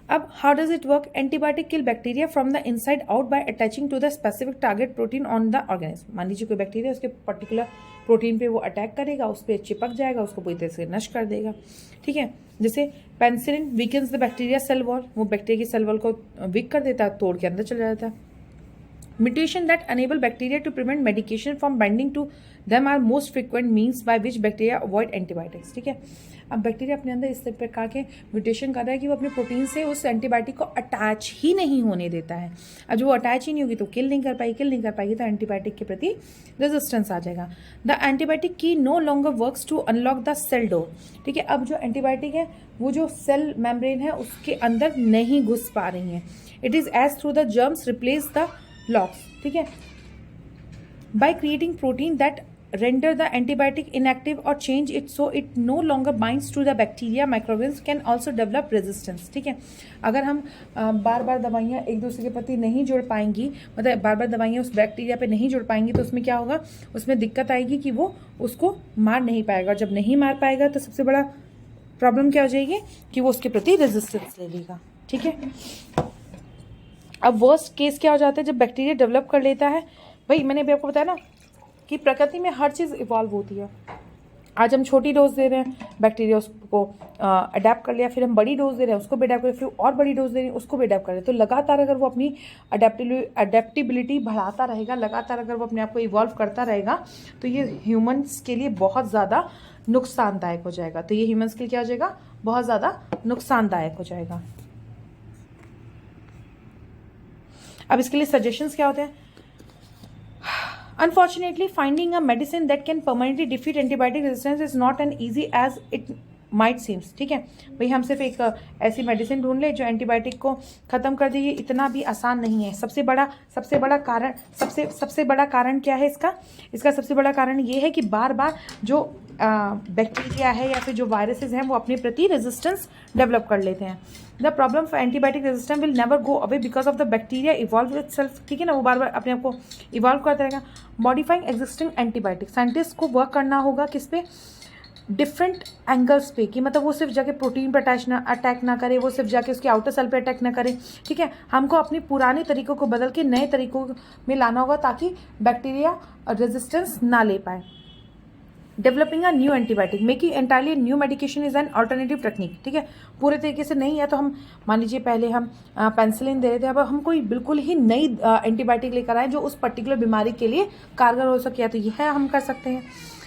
अब how does it work? Antibiotic kill bacteria from the inside out by attaching to the specific target protein on the organism. मान लीजिए कोई बैक्टीरिया उसके पर्टिकुलर प्रोटीन पे वो अटैक करेगा, उस पर चिपक जाएगा, उसको पूरी तरह से नष्ट कर देगा, ठीक है। जैसे penicillin weakens the bacteria cell wall, वो बैक्टीरिया की सेल वॉल को वीक कर देता है, तोड़ के अंदर चला जाता है। Mutation that enable bacteria to prevent medication from binding to them are most frequent means by which bacteria avoid antibiotics. ठीक है, अब बैक्टीरिया अपने अंदर इस प्रकार के म्यूटेशन कर रहा है कि वो अपने प्रोटीन से उस एंटीबायोटिक को अटैच ही नहीं होने देता है। अब जो वो अटैच ही नहीं होगी तो किल नहीं कर पाएगी तो एंटीबायोटिक के प्रति रेजिस्टेंस आ जाएगा। The antibiotic key no longer works to unlock the cell door. ठीक है, अब जो एंटीबायोटिक है वो जो सेल मेम्ब्रेन है उसके अंदर नहीं घुस पा रही है। It is as through the germs replace the locks. ठीक है, by creating protein that render the antibiotic inactive or change it so it no longer binds to the bacteria, microbes can also develop resistance. ठीक है, अगर हम बार बार दवाइयाँ एक दूसरे के प्रति नहीं जुड़ पाएंगी, मतलब बार बार दवाइयाँ उस बैक्टीरिया पे नहीं जुड़ पाएंगी तो उसमें क्या होगा, उसमें दिक्कत आएगी कि वो उसको मार नहीं पाएगा। जब नहीं मार पाएगा तो सबसे बड़ा प्रॉब्लम क्या हो जाएगी कि वो उसके प्रति रेजिस्टेंस ले लेगा। ठीक है, अब वर्स्ट केस क्या हो जाता है जब बैक्टीरिया डेवलप कर लेता है। भाई मैंने अभी आपको बताया ना कि प्रकृति में हर चीज़ इवॉल्व होती है। आज हम छोटी डोज दे रहे हैं, बैक्टीरिया उसको अडेप्ट कर लिया, फिर हम बड़ी डोज दे रहे हैं, उसको भी अडेप्ट कर, फिर और बड़ी डोज दे रहे हैं, उसको भी अडेप्ट कर रहे हैं। तो लगातार अगर वो अपनी अडेप्टिबिलिटी बढ़ाता रहेगा, लगातार अगर वो अपने आप को इवॉल्व करता रहेगा तो ये ह्यूमन्स के लिए बहुत ज़्यादा नुकसानदायक हो जाएगा। तो ये ह्यूमन्स के लिए क्या हो जाएगा, बहुत ज़्यादा नुकसानदायक हो जाएगा। अब इसके लिए सजेशंस क्या होते हैं? Unfortunately, finding a medicine that can permanently defeat antibiotic resistance is not as easy as it might seems. ठीक है भाई, हम सिर्फ एक ऐसी मेडिसिन ढूंढ ले जो एंटीबायोटिक को ख़त्म कर दे, ये इतना भी आसान नहीं है। सबसे बड़ा कारण क्या है इसका सबसे बड़ा कारण ये है कि बार बार जो बैक्टीरिया है या फिर जो वायरसेस हैं वो अपने प्रति रेजिस्टेंस डेवलप कर लेते हैं। The problem for antibiotic resistance will never go away because of the bacteria evolve itself. ठीक है ना, वो बार बार अपने आप को इवॉल्व करता रहेगा। मॉडिफाइंग एग्जिस्टिंग एंटीबायोटिक, साइंटिस्ट को वर्क करना होगा किस पे, डिफरेंट एंगल्स पे, कि मतलब वो सिर्फ जाके प्रोटीन पर अटैक ना करे, वो सिर्फ जाके उसके आउटर सेल पे अटैक ना करे। ठीक है, हमको अपने पुराने तरीकों को बदल के नए तरीकों में लाना होगा ताकि बैक्टीरिया रेजिस्टेंस ना ले पाए। Developing a new antibiotic, making entirely new medication is an alternative technique. ठीक है, पूरे तरीके से नहीं है तो हम मान लीजिए पहले हम पेंसिलिन दे रहे थे, अब हम कोई बिल्कुल ही नई एंटीबायोटिक लेकर आए जो उस पर्टिकुलर बीमारी के लिए कारगर हो सके, तो यह हम कर सकते हैं।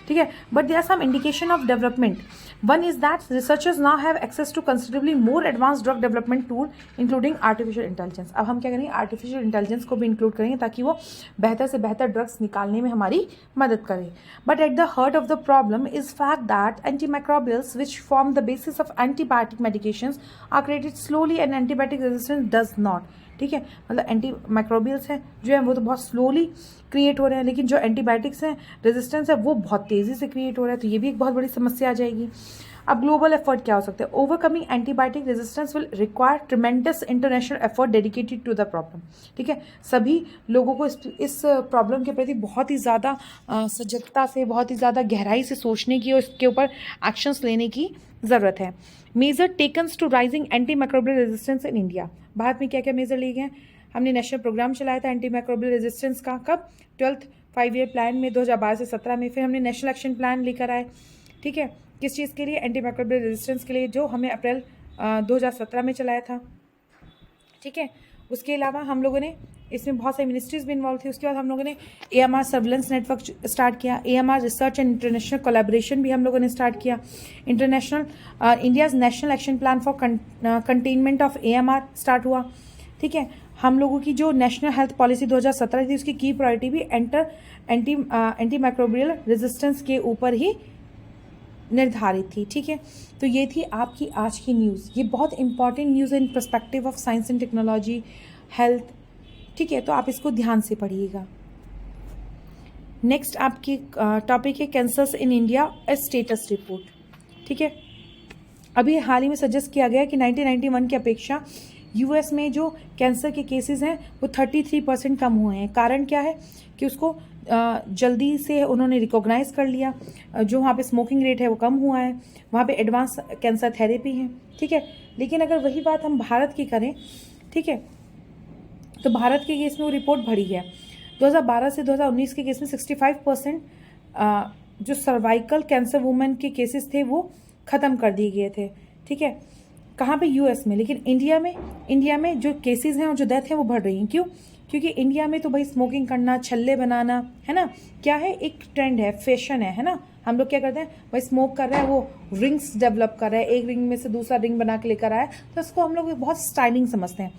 ठीक है, but there are some indication of development. One is that researchers now have access to considerably more advance drug development tool including artificial intelligence. अब हम क्या करेंगे, आर्टिफिशियल इंटेलिजेंस को भी इंक्लूड करेंगे ताकि वो बेहतर से बेहतर ड्रग्स निकालने में हमारी मदद करे। But at the heart of the problem is fact that antimicrobials which form the basis of antibiotic medications are created slowly and antibiotic resistance does not. ठीक है, मतलब एंटी माइक्रोबियल्स हैं जो है वो तो बहुत स्लोली क्रिएट हो रहे हैं, लेकिन जो एंटीबायोटिक्स हैं रेजिस्टेंस है वो बहुत तेज़ी से क्रिएट हो रहा है। तो ये भी एक बहुत बड़ी समस्या आ जाएगी। अब ग्लोबल एफर्ट क्या हो सकता है? Overcoming antibiotic resistance will require tremendous international effort dedicated to the problem. ठीक है, सभी लोगों को इस प्रॉब्लम के प्रति बहुत ही ज़्यादा सजगता से, बहुत ही ज़्यादा गहराई से सोचने की और इसके ऊपर एक्शंस लेने की ज़रूरत है। Measures taken to rising antimicrobial resistance in India. Bharat में क्या क्या मेजर लिए गए हैं? हमने नेशनल प्रोग्राम चलाया था एंटी माइक्रोबियल रेजिस्टेंस का, कब? 12th 5 ईयर प्लान में 2012 से 17 में। फिर हमने नेशनल एक्शन प्लान लेकर आए। ठीक है, किस चीज़ के लिए? एंटी माइक्रोबियल रेजिस्टेंस के लिए, जो हमने अप्रैल 2017 में चलाया था। ठीक है, उसके अलावा हम लोगों ने इसमें बहुत सारी मिनिस्ट्रीज भी इन्वॉल्व थी। उसके बाद हम लोगों ने AMR सर्विलेंस नेटवर्क स्टार्ट किया, AMR research and international collaboration भी हम लोगों ने स्टार्ट किया। International India's national action plan for containment of AMR start हुआ। ठीक है, हम लोगों की जो नेशनल हेल्थ पॉलिसी 2017 थी उसकी की प्रायोरिटी भी एंटी माइक्रोबियल रेजिस्टेंस के ऊपर ही निर्धारित थी। ठीक है, तो ये थी आपकी आज की न्यूज़। ये बहुत इंपॉर्टेंट न्यूज़ है in perspective of science and technology, health. ठीक है, तो आप इसको ध्यान से पढ़िएगा। नेक्स्ट आपकी टॉपिक है cancers in India A status report. ठीक है, अभी हाल ही में सजेस्ट किया गया कि 1991 की अपेक्षा US में जो कैंसर के केसेस हैं वो 33% कम हुए हैं। कारण क्या है कि उसको जल्दी से उन्होंने रिकॉग्नाइज कर लिया। जो वहाँ पे स्मोकिंग रेट है वो कम हुआ है, वहाँ पे एडवांस कैंसर थेरेपी है। ठीक है, लेकिन अगर वही बात हम भारत की करें, ठीक है, तो भारत के केस में वो रिपोर्ट बढ़ी है। 2012 से 2019 के केस में 65% जो सर्वाइकल कैंसर वुमेन के केसेस थे वो ख़त्म कर दिए गए थे। ठीक है, कहाँ पे? US में। लेकिन इंडिया में जो केसेस हैं और जो डेथ है वो बढ़ रही हैं। क्यों? क्योंकि इंडिया में तो भाई स्मोकिंग करना, छल्ले बनाना, है ना, क्या है, एक ट्रेंड है, फैशन है ना। हम लोग क्या करते हैं भाई, स्मोक कर रहा है, वो रिंग्स डेवलप कर रहा है, एक रिंग में से दूसरा रिंग बना के लेकर आया, तो इसको हम लोग बहुत स्टाइलिंग समझते हैं।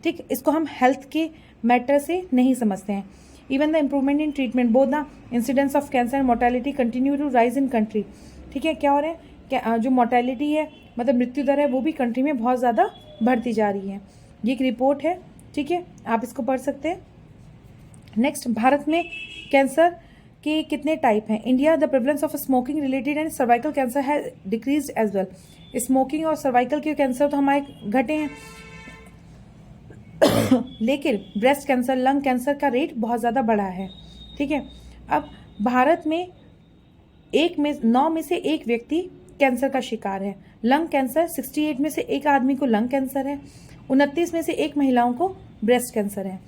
ठीक, इसको हम हेल्थ के मैटर से नहीं समझते हैं। Even the improvement in treatment, both the incidence of cancer and mortality continue to rise in country. ठीक है, क्या हो रहा है, क्या जो मोर्टेलिटी है, मतलब मृत्यु दर है, वो भी कंट्री में बहुत ज़्यादा बढ़ती जा रही है। ये एक रिपोर्ट है, ठीक है, आप इसको पढ़ सकते हैं। नेक्स्ट, भारत में कैंसर के कितने टाइप हैं? India, the prevalence of smoking related and cervical cancer has decreased as well. Smoking और सर्वाइकल के कैंसर तो हमारे घटे हैं लेकिन ब्रेस्ट कैंसर, लंग कैंसर का रेट बहुत ज़्यादा बढ़ा है। ठीक है, अब भारत में 9 में से 1 व्यक्ति कैंसर का शिकार है। लंग कैंसर, 68 में से 1 आदमी को लंग कैंसर है, 29 में से 1 महिलाओं को ब्रेस्ट कैंसर है।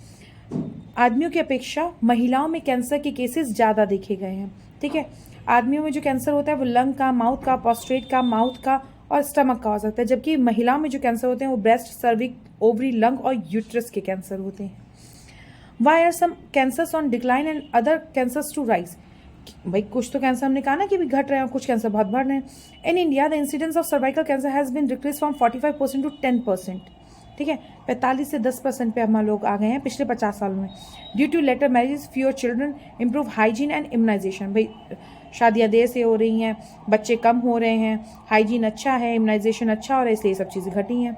आदमियों की अपेक्षा महिलाओं में कैंसर के केसेस ज़्यादा देखे गए हैं। ठीक है, आदमियों में जो कैंसर होता है वो लंग का, माउथ का, प्रोस्टेट का, माउथ का और स्टमक का हो सकता है, जबकि महिलाओं में जो कैंसर होते हैं वो ब्रेस्ट, सर्विक, ओवरी, लंग और यूट्रस के कैंसर होते हैं। Why are some cancers on decline and other cancers to rise? भाई कुछ तो कैंसर हमने कहा ना कि भी घट रहे हैं, कुछ कैंसर बहुत बढ़ रहे हैं। In India the incidence of cervical cancer has been decrease from 45% to 10%। ठीक है, 45 से 10% पे हम लोग आ गए हैं पिछले 50 सालों में। Due to later marriage, fewer children, improve hygiene and immunisation. भाई शादियाँ देर से हो रही हैं, बच्चे कम हो रहे हैं, हाइजीन अच्छा है, इम्यूनाइजेशन अच्छा हो रहा है, इसलिए सब चीज़ें घटी हैं।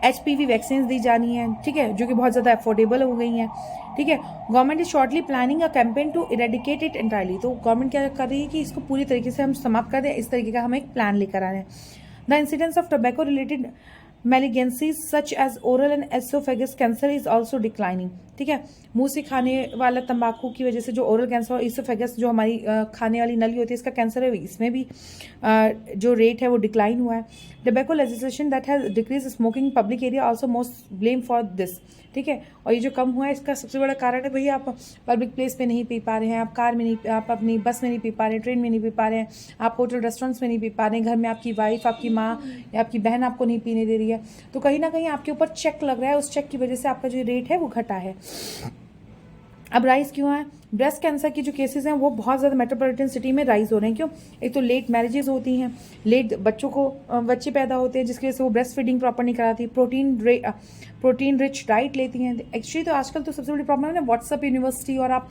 HPV वैक्सीन दी जानी है, ठीक है, जो कि बहुत ज़्यादा अफोर्डेबल हो गई हैं। ठीक है, government is shortly planning a campaign to eradicate it entirely. तो गवर्नमेंट क्या कर रही है कि इसको पूरी तरीके से हम समाप्त कर दें, इस तरीके का हम एक प्लान लेकर आ रहे हैं। The incidence of tobacco related malignancies such as oral and esophagus cancer is also declining। ठीक है, मुंह से खाने वाला तंबाकू की वजह से जो ओरल कैंसर और इसोफेगस जो हमारी खाने वाली नली होती है, इसका कैंसर है, इसमें भी जो रेट है वो डिक्लाइन हुआ है। Tobacco legislation that has decrease smoking public area also most blame for this. ठीक है, और ये जो कम हुआ है इसका सबसे बड़ा कारण है भैया, आप पब्लिक प्लेस पे नहीं पी पा रहे हैं, आप कार में नहीं, आप अपनी बस में नहीं पी पा रहे हैं, ट्रेन में नहीं पी पा रहे हैं, आप होटल रेस्टोरेंट्स में नहीं पी पा रहे हैं, घर में आपकी वाइफ, आपकी माँ या आपकी बहन आपको नहीं पीने दे रही है, तो कहीं ना कहीं आपके ऊपर चेक लग रहा है, उस चेक की वजह से आपका जो रेट है वो घटा है। अब राइज क्यों है? ब्रेस्ट कैंसर की जो केसेस हैं वो बहुत ज़्यादा मेट्रोपॉलिटन सिटी में राइज हो रहे हैं। क्यों? एक तो लेट मैरिजेस होती हैं, लेट बच्चे पैदा होते हैं, जिसकी वजह से वो ब्रेस्ट फीडिंग प्रॉपर नहीं कराती, प्रोटीन रिच डाइट लेती हैं। एक्चुअली तो आजकल तो सबसे बड़ी प्रॉब्लम है ना व्हाट्सअप यूनिवर्सिटी, और आप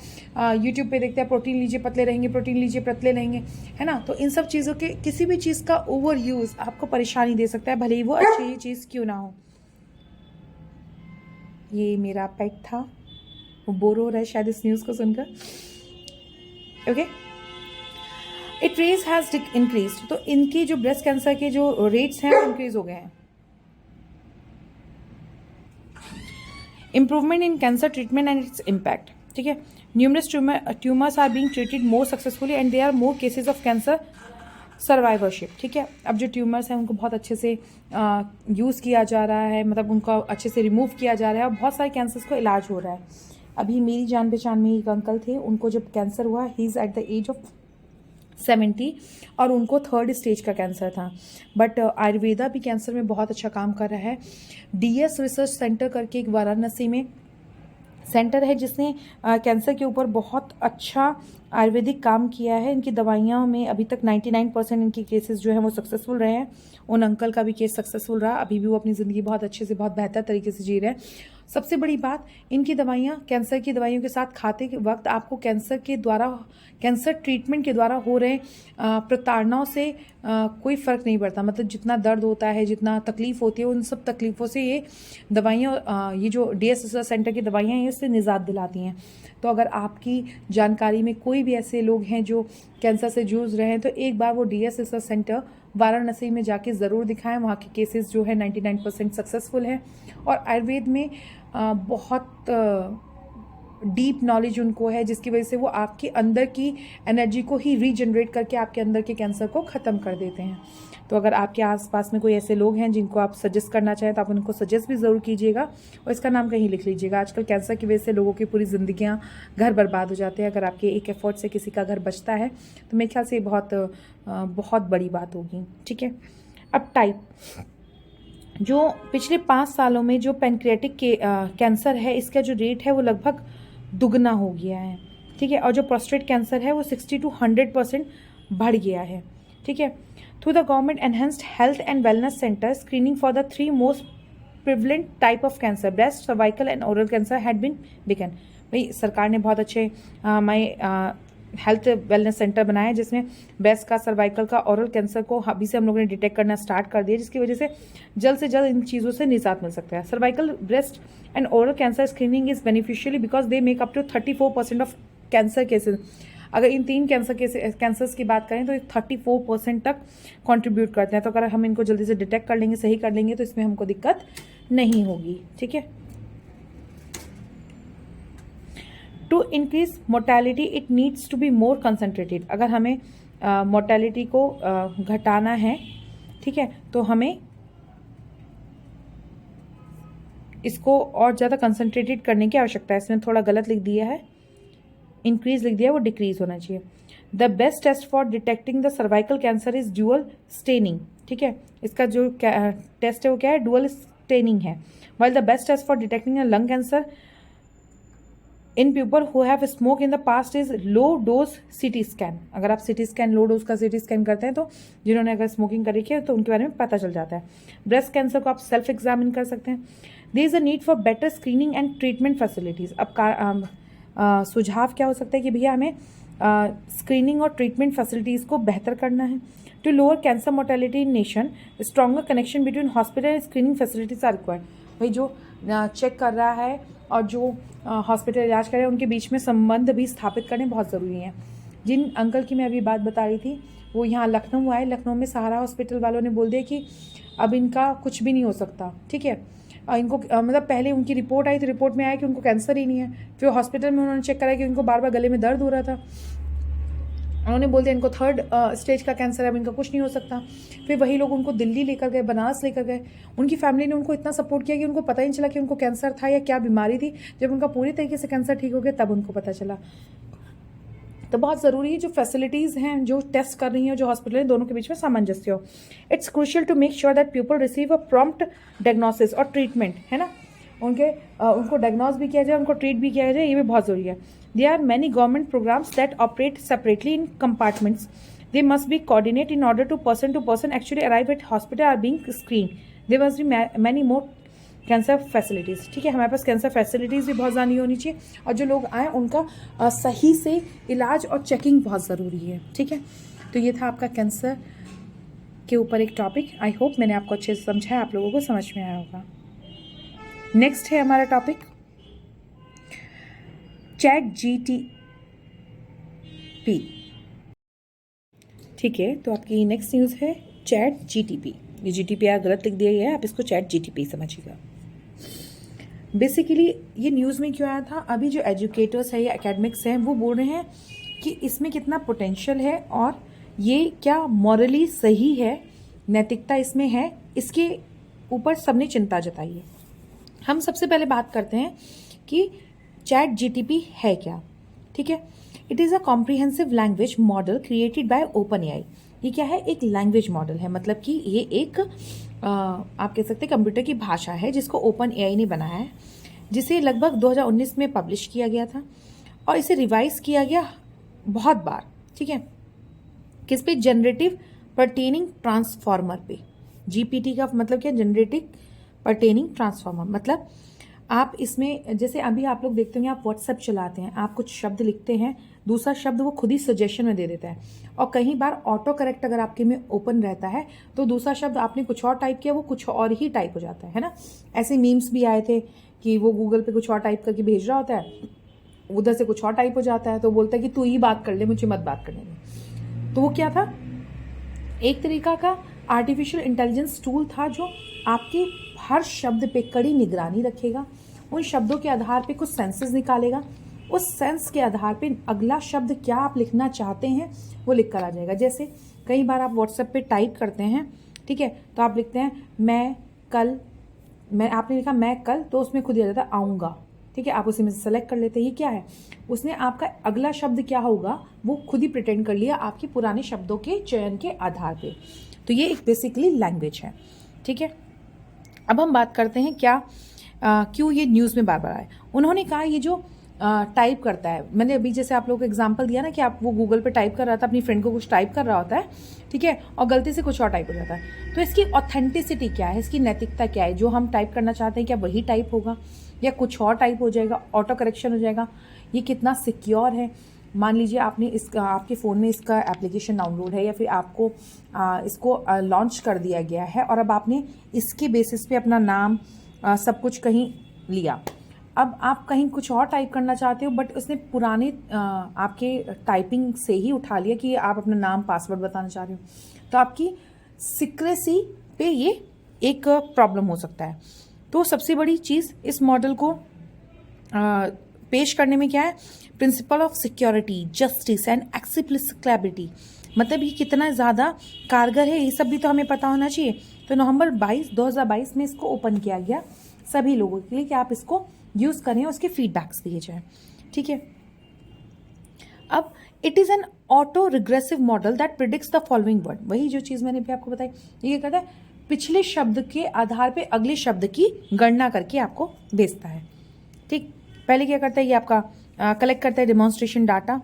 यूट्यूब पे देखते हैं प्रोटीन लीजिए पतले रहेंगे, प्रोटीन लीजिए पतले रहेंगे, है ना। तो इन सब चीज़ों के किसी भी चीज़ का ओवर यूज़ आपको परेशानी दे सकता है, भले ही वो अच्छी चीज़ क्यों ना हो। ये मेरा पेट था, वो बोर हो रहा है शायद इस न्यूज़ को सुनकर। Okay, it rate has increase. तो इनकी जो ब्रेस्ट कैंसर के जो रेट्स हैं वो इंक्रीज हो गए हैं। Improvement in cancer treatment and its impact. ठीक है, numerous tumours are being treated more successfully and there are more cases of cancer survivorship. ठीक है, अब जो ट्यूमर्स हैं उनको बहुत अच्छे से यूज़ किया जा रहा है, मतलब उनको अच्छे से रिमूव किया जा रहा है, और बहुत सारे कैंसर्स को इलाज हो रहा है। अभी मेरी जान पहचान में एक अंकल थे, उनको जब कैंसर हुआ, he is at the age of 70 और उनको 3rd स्टेज का कैंसर था। बट आयुर्वेदा भी कैंसर में बहुत अच्छा काम कर रहा है। DS रिसर्च सेंटर करके एक वाराणसी में सेंटर है जिसने कैंसर के ऊपर बहुत अच्छा आयुर्वेदिक काम किया है। इनकी दवाइयाँ में अभी तक 99% इनके केसेस जो हैं वो सक्सेसफुल रहे हैं। उन अंकल का भी केस सक्सेसफुल रहा, अभी भी वो अपनी ज़िंदगी बहुत अच्छे से, बहुत बेहतर तरीके से जी रहे हैं। सबसे बड़ी बात, इनकी दवाइयाँ कैंसर की दवाइयों के साथ खाते के वक्त आपको कैंसर ट्रीटमेंट के द्वारा हो रहे प्रताड़नाओं से कोई फ़र्क नहीं पड़ता। मतलब जितना दर्द होता है, जितना तकलीफ़ होती है, उन सब तकलीफ़ों से ये दवाइयाँ, ये जो DS रिसर्च सेंटर की दवाइयाँ हैं, इससे निजात दिलाती हैं। तो अगर आपकी जानकारी में कोई भी ऐसे लोग हैं जो कैंसर से जूझ रहे हैं, तो एक बार वो DS रिसर्च सेंटर वाराणसी में जाके ज़रूर दिखाएं। वहाँ के केसेस जो है 99% सक्सेसफुल है, और आयुर्वेद में बहुत डीप नॉलेज उनको है, जिसकी वजह से वो आपके अंदर की एनर्जी को ही रीजनरेट करके आपके अंदर के कैंसर को ख़त्म कर देते हैं। तो अगर आपके आसपास में कोई ऐसे लोग हैं जिनको आप सजेस्ट करना चाहें, तो आप उनको सजेस्ट भी ज़रूर कीजिएगा, और इसका नाम कहीं लिख लीजिएगा। आजकल कैंसर की वजह से लोगों की पूरी ज़िंदगियाँ, घर बर्बाद हो जाते हैं। अगर आपके एक एफर्ट से किसी का घर बचता है, तो मेरे ख्याल से बहुत बड़ी बात होगी। ठीक है, अब टाइप जो पिछले 5 सालों में जो पैनक्रियाटिक कैंसर है, इसका जो रेट है वो लगभग दुगना हो गया है, ठीक है। और जो प्रोस्टेट कैंसर है वो 60 to 100% बढ़ गया है, ठीक है। Through the government enhanced health and wellness centre, screening for the 3 most prevalent type of cancer, breast, cervical and oral cancer had been began. भाई सरकार ने बहुत अच्छे हेल्थ वेलनेस सेंटर बनाया, जिसमें ब्रेस्ट का, सर्वाइकल का, ओरल कैंसर को अभी से हम लोगों ने डिटेक्ट करना स्टार्ट कर दिया, जिसकी वजह से जल्द से जल्द इन चीज़ों से निजात मिल सकता है। Cervical, breast and oral cancer screening is beneficially because they make up to 34% of cancer cases. अगर इन 3 कैंसर्स की बात करें तो ये 34% तक कंट्रीब्यूट करते हैं। तो अगर हम इनको जल्दी से डिटेक्ट कर लेंगे, सही कर लेंगे, तो इसमें हमको दिक्कत नहीं होगी, ठीक है। To increase mortality it needs to be more concentrated. अगर हमें मोर्टैलिटी को घटाना है, ठीक है, तो हमें इसको और ज़्यादा कंसनट्रेटेड करने की आवश्यकता है। इसमें थोड़ा गलत लिख दिया है, इंक्रीज लिख दिया है, वो डिक्रीज होना चाहिए। The best test for detecting the cervical cancer is dual staining, ठीक है। इसका जो टेस्ट है वो क्या है, ड्यूअल स्टेनिंग है। While the best test for detecting lung cancer in people who have smoke in the past is low dose CT scan. अगर आप सीटी स्कैन, लो डोज का सीटी स्कैन करते हैं तो जिन्होंने अगर स्मोकिंग कर रखी है तो उनके बारे में पता चल जाता है। ब्रेस्ट कैंसर को आप सेल्फ एग्जामिन कर सकते हैं। There is a need for better screening and treatment facilities. अब सुझाव क्या हो सकता है कि भैया हमें स्क्रीनिंग और ट्रीटमेंट फैसिलिटीज़ को बेहतर करना है। To lower cancer mortality in nation, stronger connection between hospital and screening facilities are required. भाई जो चेक कर रहा है और जो हॉस्पिटल इलाज कर रहे हैं, उनके बीच में संबंध भी स्थापित करने बहुत ज़रूरी हैं। जिन अंकल की मैं अभी बात बता रही थी, वो यहाँ लखनऊ आए। लखनऊ में सहारा हॉस्पिटल वालों ने बोल दिया कि अब इनका कुछ भी नहीं हो सकता, ठीक है। इनको मतलब पहले उनकी रिपोर्ट आई तो रिपोर्ट में आया कि उनको कैंसर ही नहीं है। फिर हॉस्पिटल में उन्होंने चेक कराया कि उनको बार बार गले में दर्द हो रहा था। उन्होंने बोल दिया इनको 3rd स्टेज का कैंसर है, अब इनका कुछ नहीं हो सकता। फिर वही लोग उनको दिल्ली लेकर गए, बनारस लेकर गए। उनकी फैमिली ने उनको इतना सपोर्ट किया कि उनको पता ही नहीं चला कि उनको कैंसर था या क्या बीमारी थी। जब उनका पूरी तरीके से कैंसर ठीक हो गया तब उनको पता चला। तो बहुत ज़रूरी है जो फैसिलिटीज़ हैं, जो टेस्ट कर रही हैं, जो हॉस्पिटल हैं, दोनों के बीच में सामंजस्य हो। It's crucial to make sure that people receive a prompt diagnosis और ट्रीटमेंट, है ना। उनको डायग्नोज भी किया जाए, उनको ट्रीट भी किया जाए, ये भी बहुत ज़रूरी है। There are many government programmes that operate separately in compartments. They must be coordinate in order to person actually arrive at hospital are being screen. There must be many more cancer facilities, ठीक है। हमारे पास कैंसर फैसिलिटीज़ भी बहुत ज़्यादा होनी चाहिए, और जो लोग आए उनका सही से इलाज और चेकिंग बहुत ज़रूरी है, ठीक है। तो ये था आपका कैंसर के ऊपर एक टॉपिक। आई होप मैंने आपको अच्छे से समझाया, आप लोगों को समझ में आया होगा। नेक्स्ट है हमारा टॉपिक ChatGPT, ठीक है। तो आपकी नेक्स्ट न्यूज़ है ChatGPT। ये GDPR गलत लिख दिया गया है, आप इसको ChatGPT समझिएगा। बेसिकली ये न्यूज़ में क्यों आया था, अभी जो एजुकेटर्स है या एकेडमिक्स हैं वो बोल रहे हैं कि इसमें कितना पोटेंशियल है और ये क्या मॉरली सही है, नैतिकता इसमें है, इसके ऊपर सबने चिंता जताई है। हम सबसे पहले बात करते हैं कि ChatGPT है क्या, ठीक है। It is a comprehensive language model created by OpenAI। ये क्या है, एक लैंग्वेज मॉडल है, मतलब कि ये एक आप कह सकते हैं कंप्यूटर की भाषा है जिसको OpenAI ने बनाया है, जिसे लगभग 2019 में पब्लिश किया गया था और इसे रिवाइज किया गया बहुत बार, ठीक है। किस पे, जनरेटिव पर्टेनिंग ट्रांसफॉर्मर पे। GPT का मतलब क्या, जनरेटिव पर्टेनिंग ट्रांसफॉर्मर। मतलब आप इसमें, जैसे अभी आप लोग देखते होंगे, आप व्हाट्सएप चलाते हैं, आप कुछ शब्द लिखते हैं, दूसरा शब्द वो खुद ही सजेशन में दे देता है, और कई बार ऑटो करेक्ट अगर आपके में ओपन रहता है तो दूसरा शब्द आपने कुछ और टाइप किया, वो कुछ और ही टाइप हो जाता है ना। ऐसे मीम्स भी आए थे कि वो गूगल पे कुछ और टाइप करके भेज रहा होता है, उधर से कुछ और टाइप हो जाता है, तो बोलता है कि तू ही बात कर ले, मुझे मत बात करने दे। तो वो क्या था, एक तरीका का आर्टिफिशियल इंटेलिजेंस टूल था जो आपके हर शब्द पे कड़ी निगरानी रखेगा, उन शब्दों के आधार पे कुछ सेंसेस निकालेगा, उस सेंस के आधार पे अगला शब्द क्या आप लिखना चाहते हैं वो लिख कर आ जाएगा। जैसे कई बार आप व्हाट्सएप पे टाइप करते हैं, ठीक है, तो आप लिखते हैं आपने लिखा मैं कल, तो उसमें खुद ही आ जाता है आऊँगा, ठीक है। आप उसी में से सेलेक्ट कर लेते हैं, ये क्या है, उसने आपका अगला शब्द क्या होगा वो खुद ही प्रिटेंड कर लिया आपके पुराने शब्दों के चयन के आधार पे। तो ये एक बेसिकली लैंग्वेज है, ठीक है। अब हम बात करते हैं क्यों ये न्यूज़ में बार बार आए। उन्होंने कहा ये जो टाइप करता है, मैंने अभी जैसे आप लोगों को एग्जांपल दिया ना कि आप वो गूगल पे टाइप कर रहा था, अपनी फ्रेंड को कुछ टाइप कर रहा होता है, ठीक है, और गलती से कुछ और टाइप हो जाता है, तो इसकी ऑथेंटिसिटी क्या है, इसकी नैतिकता क्या है, जो हम टाइप करना चाहते हैं क्या वही टाइप होगा या कुछ और टाइप हो जाएगा, ऑटो करेक्शन हो जाएगा, ये कितना सिक्योर है। मान लीजिए आपने इसका, आपके फ़ोन में इसका एप्लीकेशन डाउनलोड है या फिर आपको इसको लॉन्च कर दिया गया है और अब आपने इसके बेसिस पे अपना नाम सब कुछ कहीं लिया, अब आप कहीं कुछ और टाइप करना चाहते हो बट उसने पुराने आपके टाइपिंग से ही उठा लिया कि आप अपना नाम पासवर्ड बताना चाह रहे हो, तो आपकी सिक्रेसी पे ये एक प्रॉब्लम हो सकता है। तो सबसे बड़ी चीज़ इस मॉडल को पेश करने में क्या है, principle of security, justice and acceptability, मतलब ये कितना ज़्यादा कारगर है ये सब भी तो हमें पता होना चाहिए। तो नवंबर 2022 में इसको ओपन किया गया सभी लोगों के लिए कि आप इसको यूज़ करें, उसके फीडबैक्स दिए जाएं, ठीक है। अब it is an auto regressive model that predicts the following word, वही जो चीज़ मैंने भी आपको बताई, ये क्या करता है, पिछले शब्द के आधार पे अगले शब्द की गणना करके आपको भेजता है, ठीक। पहले क्या करता है, ये आपका कलेक्ट करता है डेमोन्स्ट्रेशन डाटा,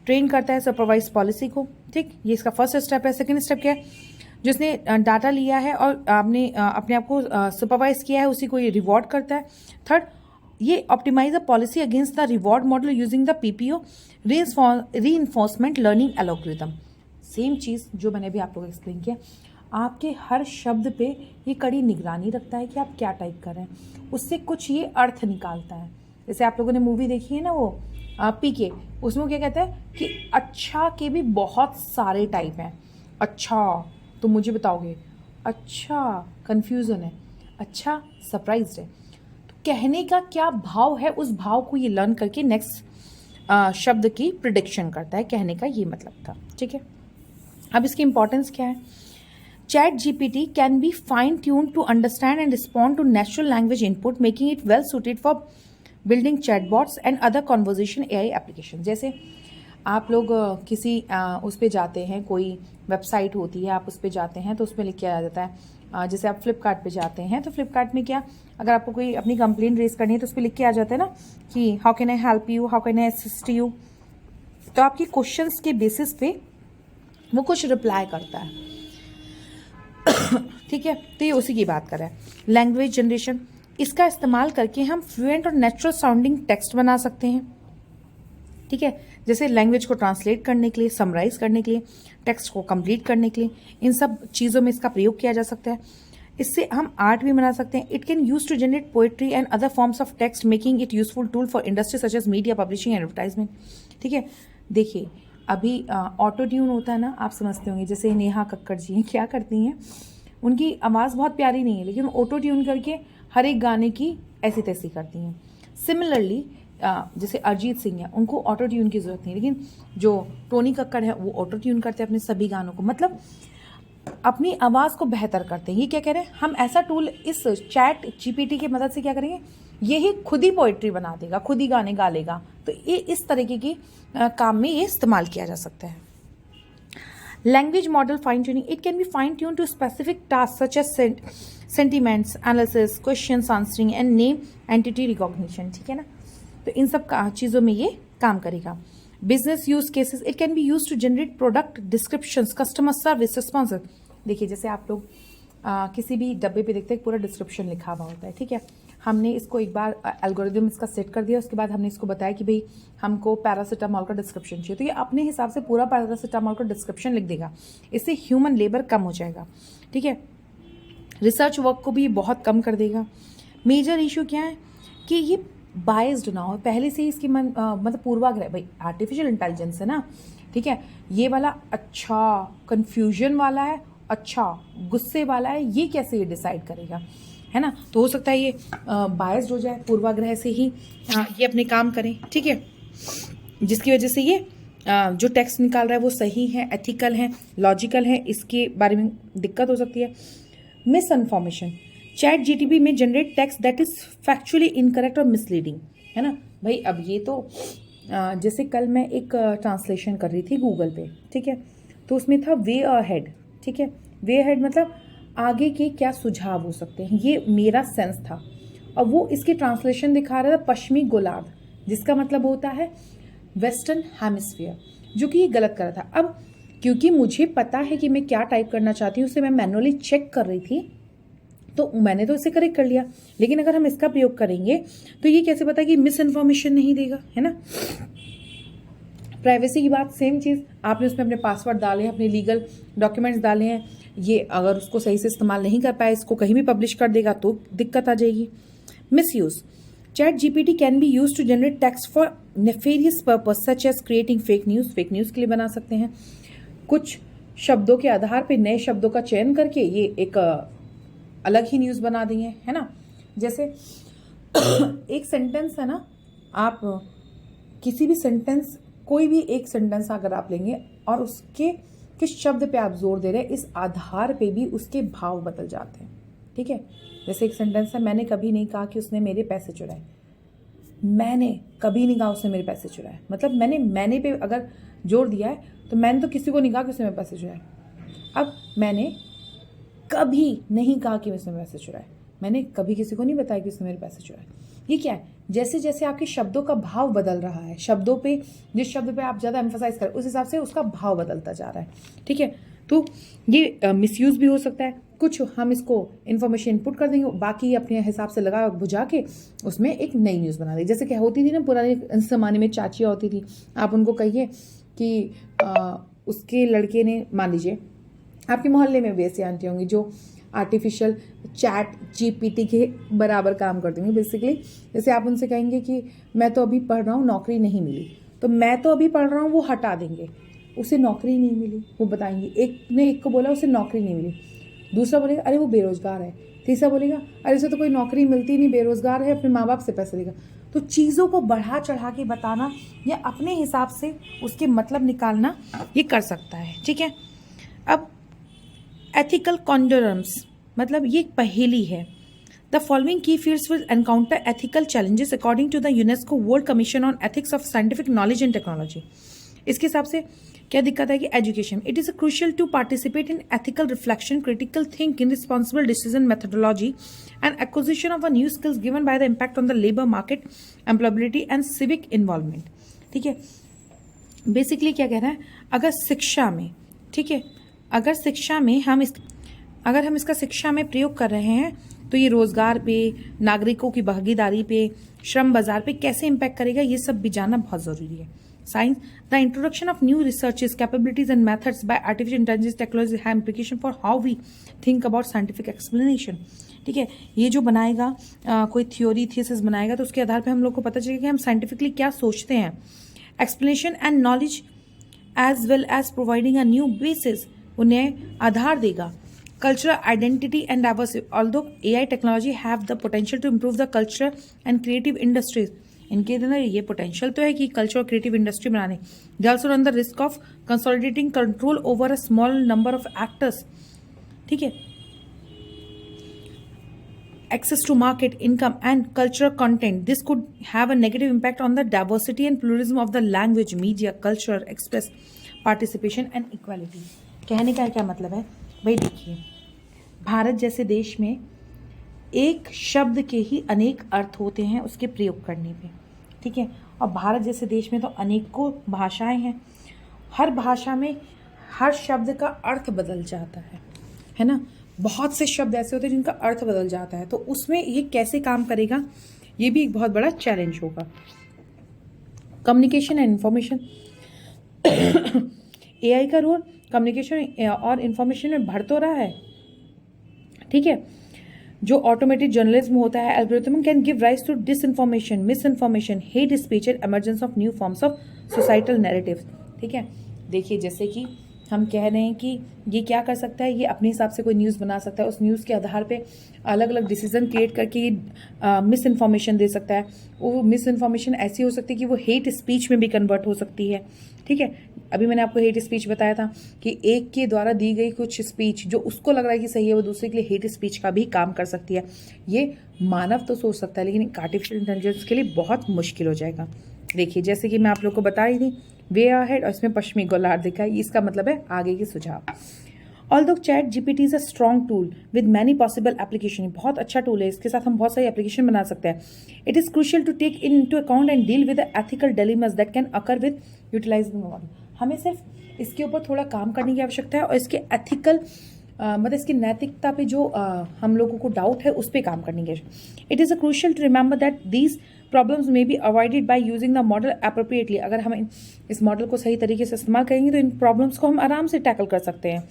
ट्रेन करता है सुपरवाइज पॉलिसी को, ठीक, ये इसका फर्स्ट स्टेप है। सेकेंड स्टेप क्या है, जिसने डाटा लिया है और आपने अपने आप को सुपरवाइज किया है उसी को ये रिवॉर्ड करता है। थर्ड, ये optimise the policy against the reward model using the PPO reinforcement learning algorithm. Same चीज़ जो मैंने भी आप लोगों को एक्सप्लेन किया, आपके हर शब्द पे ये कड़ी निगरानी रखता है कि आप क्या टाइप कर रहे हैं, उससे कुछ ये अर्थ निकालता है। जैसे आप लोगों ने मूवी देखी है ना वो पीके, उसमें क्या कहता है कि अच्छा के भी बहुत सारे टाइप हैं, अच्छा तो मुझे बताओगे, अच्छा कन्फ्यूज़न है, अच्छा सरप्राइज्ड है, तो कहने का क्या भाव है उस भाव को ये लर्न करके नेक्स्ट शब्द की प्रिडिक्शन करता है, कहने का ये मतलब था, ठीक है। अब इसकी इंपॉर्टेंस क्या है, chat GPT can be fine tune to understand and respond to natural language input, making it well suited for building chatbots and other conversation AI application. जैसे आप लोग किसी उस पर जाते हैं, कोई वेबसाइट होती है, आप उस पर जाते हैं तो उसमें लिख के आ जाता है, जैसे आप फ्लिपकार्ट पे जाते हैं तो फ्लिपकार्ट में क्या, अगर आपको कोई अपनी कंप्लेंट रेज करनी है तो उस पर लिख के आ जाता है ना कि how can I help you, how can I assist you, तो आपके क्वेश्चंस के बेसिस पे वो कुछ रिप्लाई करता है, ठीक है। तो ये उसी की बात कर रहा है। लैंग्वेज जनरेशन, इसका इस्तेमाल करके हम फ्लुएंट और नेचुरल साउंडिंग टेक्स्ट बना सकते हैं, ठीक है, जैसे लैंग्वेज को ट्रांसलेट करने के लिए, समराइज करने के लिए, टेक्स्ट को कंप्लीट करने के लिए, इन सब चीज़ों में इसका प्रयोग किया जा सकता है। इससे हम आर्ट भी बना सकते हैं। It can use to generate poetry and other forms of text, making it useful tool for industry such as media, publishing, advertisement, ठीक है। देखिए अभी ऑटो ट्यून होता है ना, आप समझते होंगे, जैसे नेहा कक्कड़ जी हैं, क्या करती हैं, उनकी आवाज़ बहुत प्यारी नहीं है लेकिन ऑटो ट्यून करके हर एक गाने की ऐसी तैसी करती हैं। सिमिलरली जैसे अरिजीत सिंह है, उनको ऑटो ट्यून की ज़रूरत नहीं, लेकिन जो टोनी कक्कड़ है वो ऑटो ट्यून करते हैं अपने सभी गानों को, मतलब अपनी आवाज़ को बेहतर करते हैं। ये क्या कह रहे हैं, हम ऐसा टूल इस चैट जीपीटी की मदद से क्या करेंगे, ये ही खुद ही पोइट्री बना देगा, खुद ही गाने गा लेगा, तो ये इस तरीके की काम में ये इस्तेमाल किया जा सकता है। Language model fine tuning, it can be fine tune to specific task such as sentiments analysis, questions answering and name entity recognition, ठीक है ना, तो इन सब चीज़ों में ये काम करेगा। Business use cases, it can be use to generate product descriptions, customer service response. देखिए जैसे आप लोग किसी भी डब्बे पे देखते हैं पूरा डिस्क्रिप्शन लिखा हुआ होता है, ठीक है, हमने इसको एक बार एल्गोरिदम इसका सेट कर दिया, उसके बाद हमने इसको बताया कि भाई हमको पैरासीटामॉल का डिस्क्रिप्शन चाहिए, तो ये अपने हिसाब से पूरा पैरासीटामॉल का डिस्क्रिप्शन लिख देगा, इससे ह्यूमन लेबर कम हो जाएगा, ठीक है। रिसर्च वर्क को भी बहुत कम कर देगा। मेजर इशू क्या है कि ये बायस्ड ना हो, पहले से ही इसकी मतलब पूर्वाग्रह, भाई आर्टिफिशियल इंटेलिजेंस है ना, ठीक है, ये वाला अच्छा कंफ्यूजन वाला है, अच्छा गुस्से वाला है, ये कैसे ये डिसाइड करेगा, है ना, तो हो सकता है ये बायस्ड हो जाए, पूर्वाग्रह से ही ये अपने काम करें, ठीक है, जिसकी वजह से ये जो टेक्स्ट निकाल रहा है वो सही है, एथिकल है, लॉजिकल है, इसके बारे में दिक्कत हो सकती है। मिस इन्फॉर्मेशन, चैट जीटीपी में generate text that is factually incorrect और मिसलीडिंग, है ना भाई। अब ये तो जैसे कल मैं एक ट्रांसलेशन कर रही थी गूगल पे, ठीक है, तो उसमें था वे अहेड, ठीक है, वे अहेड मतलब आगे के क्या सुझाव हो सकते हैं, ये मेरा सेंस था। और वो इसकी ट्रांसलेशन दिखा रहा था पश्चिमी गोलार्ध, जिसका मतलब होता है वेस्टर्न हेमिस्फीयर, जो कि ये गलत कर रहा था। अब क्योंकि मुझे पता है कि मैं क्या टाइप करना चाहती हूँ, उसे मैं मैनुअली चेक कर रही थी, तो मैंने तो इसे करेक्ट कर लिया। लेकिन अगर हम इसका प्रयोग करेंगे तो ये कैसे पता कि मिस इन्फॉर्मेशन नहीं देगा, है ना। प्राइवेसी की बात सेम चीज़, आपने उसमें अपने पासवर्ड डाले हैं, अपने लीगल डॉक्यूमेंट्स डाले हैं, ये अगर उसको सही से इस्तेमाल नहीं कर पाए, इसको कहीं भी पब्लिश कर देगा तो दिक्कत आ जाएगी। Misuse, chat GPT can be use to generate text for nefarious purpose such as creating fake news, fake news के लिए बना सकते हैं। कुछ शब्दों के आधार पे नए शब्दों का चयन करके ये एक अलग ही न्यूज़ बना दी है ना। जैसे एक सेंटेंस है ना, आप किसी भी सेंटेंस, कोई भी एक सेंटेंस अगर आप लेंगे और उसके किस शब्द पे आप जोर दे रहे हैं, इस आधार पे भी उसके भाव बदल जाते हैं, ठीक है। जैसे एक सेंटेंस है, मैंने कभी नहीं कहा कि उसने मेरे पैसे चुराए। मैंने कभी नहीं कहा उसने मेरे पैसे चुराए, मतलब मैंने पे अगर जोर दिया है तो मैंने तो किसी को नहीं कहा कि उसने मेरे पैसे चुराए। अब मैंने कभी नहीं कहा कि उसने मेरे पैसे चुराए, मैंने कभी किसी को नहीं बताया कि उसने मेरे पैसे चुराए। ये क्या है, जैसे जैसे आपके शब्दों का भाव बदल रहा है, शब्दों पे, जिस शब्द पे आप ज़्यादा एम्फसाइज करें उस हिसाब से उसका भाव बदलता जा रहा है, ठीक है। तो ये मिसयूज़ भी हो सकता है। कुछ हम इसको इन्फॉर्मेशन इनपुट कर देंगे, बाकी अपने हिसाब से लगा बुझा के उसमें एक नई न्यूज़ बना दी। जैसे क्या होती थी ना पुराने ज़माने में, चाचियाँ होती थी, आप उनको कहिए कि उसके लड़के ने, मान लीजिए आपके मोहल्ले में भी ऐसी आंटी होंगी जो आर्टिफिशियल चैट जीपीटी के बराबर काम कर देंगे बेसिकली। जैसे आप उनसे कहेंगे कि मैं तो अभी पढ़ रहा हूँ, नौकरी नहीं मिली, तो मैं तो अभी पढ़ रहा हूँ वो हटा देंगे, उसे नौकरी नहीं मिली, वो बताएंगे। एक ने एक को बोला उसे नौकरी नहीं मिली, दूसरा बोलेगा अरे वो बेरोजगार है, तीसरा बोलेगा अरे उसे तो कोई नौकरी मिलती नहीं, बेरोजगार है, अपने माँ बाप से पैसे लेगा। तो चीज़ों को बढ़ा चढ़ा के बताना या अपने हिसाब से उसके मतलब निकालना, ये कर सकता है, ठीक है। अब एथिकल कॉन्डोरम्स, मतलब ये एक पहेली है। The following key fields will encounter ethical challenges according to the UNESCO world commission on ethics of scientific knowledge and technology. इसके हिसाब से क्या दिक्कत है कि education, it is crucial to participate in ethical reflection, critical thinking, responsible decision methodology and acquisition of a new skills given by the impact on the labour market, employability and civic involvement, ठीक है। बेसिकली क्या कह रहा है, अगर शिक्षा में, ठीक है, अगर शिक्षा में हम इसका शिक्षा में प्रयोग कर रहे हैं तो ये रोजगार पे, नागरिकों की भागीदारी पे, श्रम बाजार पे कैसे इम्पैक्ट करेगा, ये सब भी जानना बहुत जरूरी है। Science, the introduction of new researches, capabilities and methods by artificial intelligence technology have implication for how we think about scientific explanation, ठीक है। ये जो बनाएगा कोई थ्योरी थीसिस बनाएगा तो उसके आधार पर हम लोग को पता चलेगा कि हम साइंटिफिकली क्या सोचते हैं। Explanation and knowledge as well as providing a new basis, उन्हें आधार देगा। Cultural identity and diversity, although AI technology have the potential to improve the culture and creative industries, इनके अंदर ये पोटेंशियल तो है कि कल्चर और क्रिएटिव इंडस्ट्री बनाने। They also run the risk of consolidating control over a small number of actors, ठीक है। Access to market, income and cultural content. This could have a negative impact on the diversity and pluralism of the language, media, culture, express, participation and equality. कहने का क्या मतलब है भाई, देखिए भारत जैसे देश में एक शब्द के ही अनेक अर्थ होते हैं उसके प्रयोग करने पे, ठीक है। और भारत जैसे देश में तो अनेकों भाषाएं हैं, हर भाषा में हर शब्द का अर्थ बदल जाता है ना। बहुत से शब्द ऐसे होते हैं जिनका अर्थ बदल जाता है, तो उसमें ये कैसे काम करेगा, ये भी एक बहुत बड़ा चैलेंज होगा। कम्युनिकेशन एंड इंफॉर्मेशन, एआई का रोल कम्युनिकेशन और इंफॉर्मेशन में बढ़ तो रहा है, ठीक है। जो ऑटोमेटेड जर्नलिज्म होता है, algorithm can give rise to disinformation, misinformation, hate speech and emergence of new forms of societal narratives, ठीक है। देखिए जैसे कि हम कह रहे हैं कि ये क्या कर सकता है, ये अपने हिसाब से कोई न्यूज़ बना सकता है, उस न्यूज़ के आधार पे अलग अलग डिसीजन क्रिएट करके ये मिस इन्फॉर्मेशन दे सकता है। वो मिस इन्फॉर्मेशन ऐसी हो सकती है कि वो हेट स्पीच में भी कन्वर्ट हो सकती है, ठीक है। अभी मैंने आपको हेट स्पीच बताया था कि एक के द्वारा दी गई कुछ स्पीच जो उसको लग रहा है कि सही है, वो दूसरे के लिए हेट स्पीच का भी काम कर सकती है। ये मानव तो सोच सकता है, लेकिन आर्टिफिशियल इंटेलिजेंस के लिए बहुत मुश्किल हो जाएगा। देखिए जैसे कि मैं आप लोग को बता रही थी वे अहेड, और इसमें पश्चिमी गोलार्ध दिखा है, इसका मतलब है आगे के सुझाव। Although chat GPT is a strong tool with many possible application, बहुत अच्छा टूल है, इसके साथ हम बहुत सारी एप्लीकेशन बना सकते हैं. It is crucial to take into account and deal with ethical dilemmas that can occur with utilising model. हमें सिर्फ इसके ऊपर थोड़ा काम करने की आवश्यकता है और इसके एथिकल मतलब इसकी नैतिकता पे जो हम लोगों को डाउट है उस पर काम करने की. It is a crucial to remember that these problems may be avoided by using the model appropriately. अगर हम इस मॉडल को सही तरीके से इस्तेमाल करेंगे तो इन प्रॉब्लम्स को हम आराम से टैकल कर सकते हैं.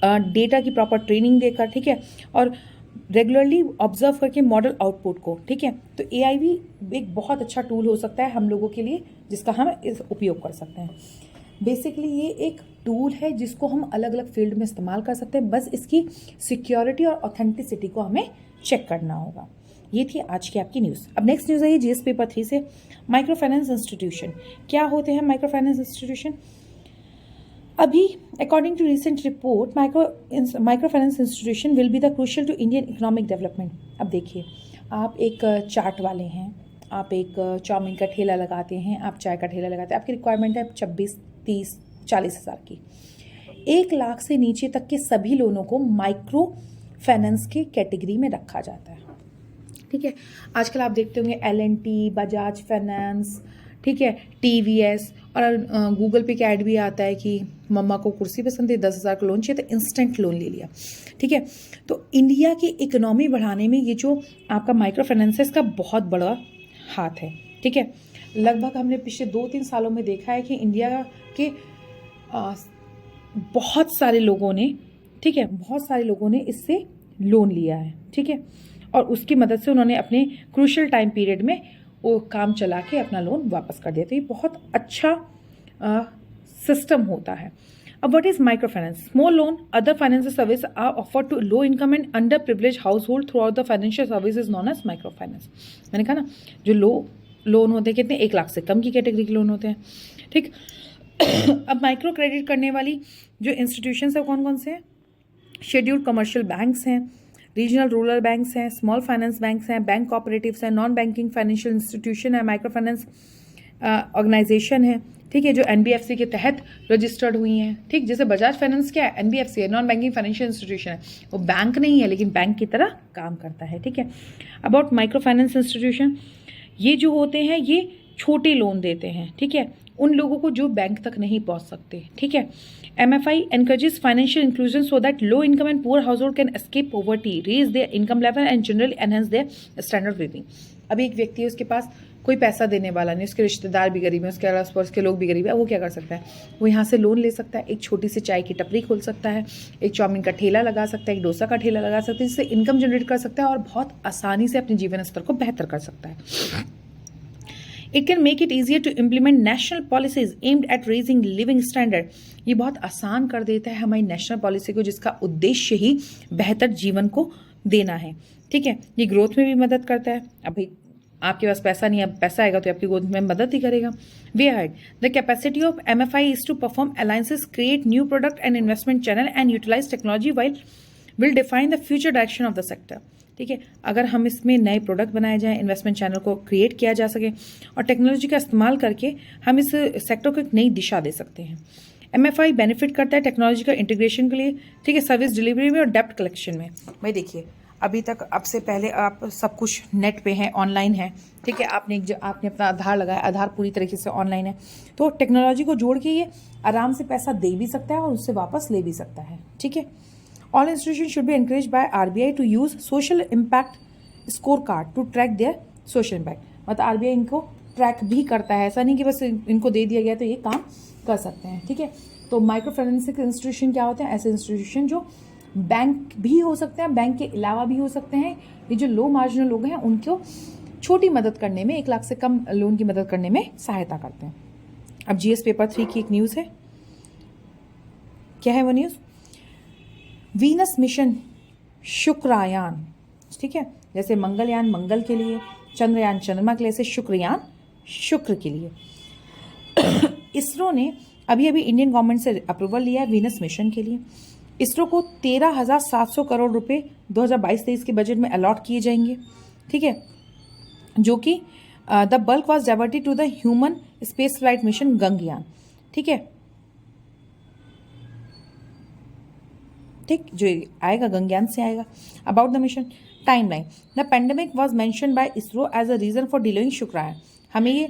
डेटा की प्रॉपर ट्रेनिंग देकर, ठीक है, और रेगुलरली ऑब्जर्व करके मॉडल आउटपुट को, ठीक है. तो AI भी एक बहुत अच्छा टूल हो सकता है हम लोगों के लिए, जिसका हम उपयोग कर सकते हैं. बेसिकली ये एक टूल है जिसको हम अलग अलग फील्ड में इस्तेमाल कर सकते हैं, बस इसकी सिक्योरिटी और ऑथेंटिसिटी को हमें चेक करना होगा. ये थी आज की आपकी न्यूज़. अब नेक्स्ट न्यूज़ है GS पेपर 3 से. माइक्रो फाइनेंस इंस्टीट्यूशन क्या होते हैं? माइक्रो फाइनेंस इंस्टीट्यूशन अभी according to recent report micro finance institution will be the crucial to Indian economic development. अब देखिए, आप एक चाट वाले हैं, आप एक चाउमीन का ठेला लगाते हैं, आप चाय का ठेला लगाते हैं, आपकी रिक्वायरमेंट है 26, 30, 40 हज़ार की. 1 लाख से नीचे तक के सभी लोनों को माइक्रो फाइनेंस की कैटेगरी में रखा जाता है, ठीक है. आजकल आप देखते होंगे L&T, बजाज फाइनेंस, ठीक है, TVS, और गूगल पे का ऐड भी आता है कि मम्मा को कुर्सी पसंद है, 10,000 का लोन चाहिए तो इंस्टेंट लोन ले लिया, ठीक है. तो इंडिया की इकोनॉमी बढ़ाने में ये जो आपका माइक्रो फाइनेंस है इसका बहुत बड़ा हाथ है, ठीक है. लगभग हमने पिछले 2-3 सालों में देखा है कि इंडिया के बहुत सारे लोगों ने, ठीक है, बहुत सारे लोगों ने इससे लोन लिया है, ठीक है, और उसकी मदद से उन्होंने अपने क्रूशियल टाइम पीरियड में वो काम चला के अपना लोन वापस कर दिया. तो ये बहुत अच्छा सिस्टम होता है. अब what is micro finance? Small loan other financial service are offered to low income and under privilege household throughout the financial service is known as micro finance. मैंने कहा ना, जो लोन होते हैं कितने, 1 लाख से कम की कैटेगरी के लोन होते हैं, ठीक. अब माइक्रो क्रेडिट करने वाली जो इंस्टीट्यूशंस है कौन कौन से हैं? शेड्यूल्ड कमर्शियल बैंक्स हैं, रीजनल रूरल बैंक्स हैं, स्मॉल फाइनेंस बैंक्स हैं, बैंक कोऑपरेटिव्स हैं, नॉन बैंकिंग फाइनेंशियल इंस्टीट्यूशन है, माइक्रो फाइनेंस ऑर्गेनाइजेशन है, ठीक है, जो NBFC के तहत रजिस्टर्ड हुई हैं, ठीक. जैसे बजाज फाइनेंस क्या है? NBFC है, नॉन बैंकिंग फाइनेंशियल इंस्टीट्यूशन है. वो बैंक नहीं है लेकिन बैंक की तरह काम करता है, ठीक है. अबाउट माइक्रो फाइनेंस इंस्टीट्यूशन, ये जो होते हैं ये छोटे लोन देते हैं, ठीक है, उन लोगों को जो बैंक तक नहीं पहुंच सकते, ठीक है. MFI encourages financial inclusion so that low income and poor household can escape poverty, raise their income level and generally enhance their standard of living. अभी एक व्यक्ति है, उसके पास कोई पैसा देने वाला नहीं, उसके रिश्तेदार भी गरीब हैं, उसके आस पास के लोग भी गरीब है, वो क्या कर सकता है? वो यहाँ से लोन ले सकता है, एक छोटी सी चाय की टपरी खोल सकता है, एक चाउमीन का ठेला लगा सकता है, एक डोसा का ठेला लगा सकता है, जिससे इनकम जनरेट कर सकता है और बहुत आसानी से अपने जीवन स्तर को बेहतर कर सकता है. It can make it easier to implement national policies aimed at raising living standard. ये बहुत आसान कर देता है हमारी नेशनल पॉलिसी को जिसका उद्देश्य ही बेहतर जीवन को देना है, ठीक है. ये ग्रोथ में भी मदद करता है. अब भाई आपके पास पैसा नहीं है, अब पैसा आएगा तो आपकी ग्रोथ में मदद ही करेगा. Way hide the capacity of MFI is to perform alliances, create new product and investment channel and utilise technology will define the future direction of the sector, ठीक है. अगर हम इसमें नए प्रोडक्ट बनाए जाएं, इन्वेस्टमेंट चैनल को क्रिएट किया जा सके और टेक्नोलॉजी का इस्तेमाल करके हम इस सेक्टर को एक नई दिशा दे सकते हैं. MFI बेनिफिट करता है टेक्नोलॉजी का इंटीग्रेशन के लिए, ठीक है, सर्विस डिलीवरी में और डेप्ट कलेक्शन में. भाई देखिए, अभी तक अब से पहले आप सब कुछ नेट पे है, ऑनलाइन है, ठीक है. आपने अपना आधार लगाया, आधार पूरी तरीके से ऑनलाइन है, तो टेक्नोलॉजी को जोड़ के ये आराम से पैसा दे भी सकता है और उससे वापस ले भी सकता है, ठीक है. All institutions should be encouraged by RBI to use social impact scorecard to track their social impact. मतलब RBI इनको ट्रैक भी करता है, ऐसा नहीं कि बस इनको दे दिया गया तो ये काम कर सकते हैं, ठीक है. तो माइक्रो फाइनेंसिंग इंस्टीट्यूशन क्या होते हैं? ऐसे इंस्टीट्यूशन जो बैंक भी हो सकते हैं, बैंक के अलावा भी हो सकते हैं. ये जो लो मार्जिनल लोग हैं उनको छोटी मदद करने में, 1 लाख से कम लोन की मदद करने में सहायता करते हैं. अब GS पेपर 3 की एक न्यूज़ है. क्या है वो न्यूज़? वीनस मिशन शुक्रयान, ठीक है, जैसे मंगलयान मंगल के लिए, चंद्रयान चंद्रमा के लिए, ऐसे शुक्रयान शुक्र के लिए. इसरो ने अभी इंडियन गवर्नमेंट से अप्रूवल लिया है वीनस मिशन के लिए. इसरो को 13,700 करोड़ रुपए 2022-23 के बजट में अलॉट किए जाएंगे, ठीक है, जो कि the bulk was diverted to the human space flight mission Gaganyaan, ठीक है. ठीक, जो आएगा गगनयान से आएगा। About the mission timeline, the pandemic was mentioned by ISRO as a reason for delaying Shukrayaan. हमें ये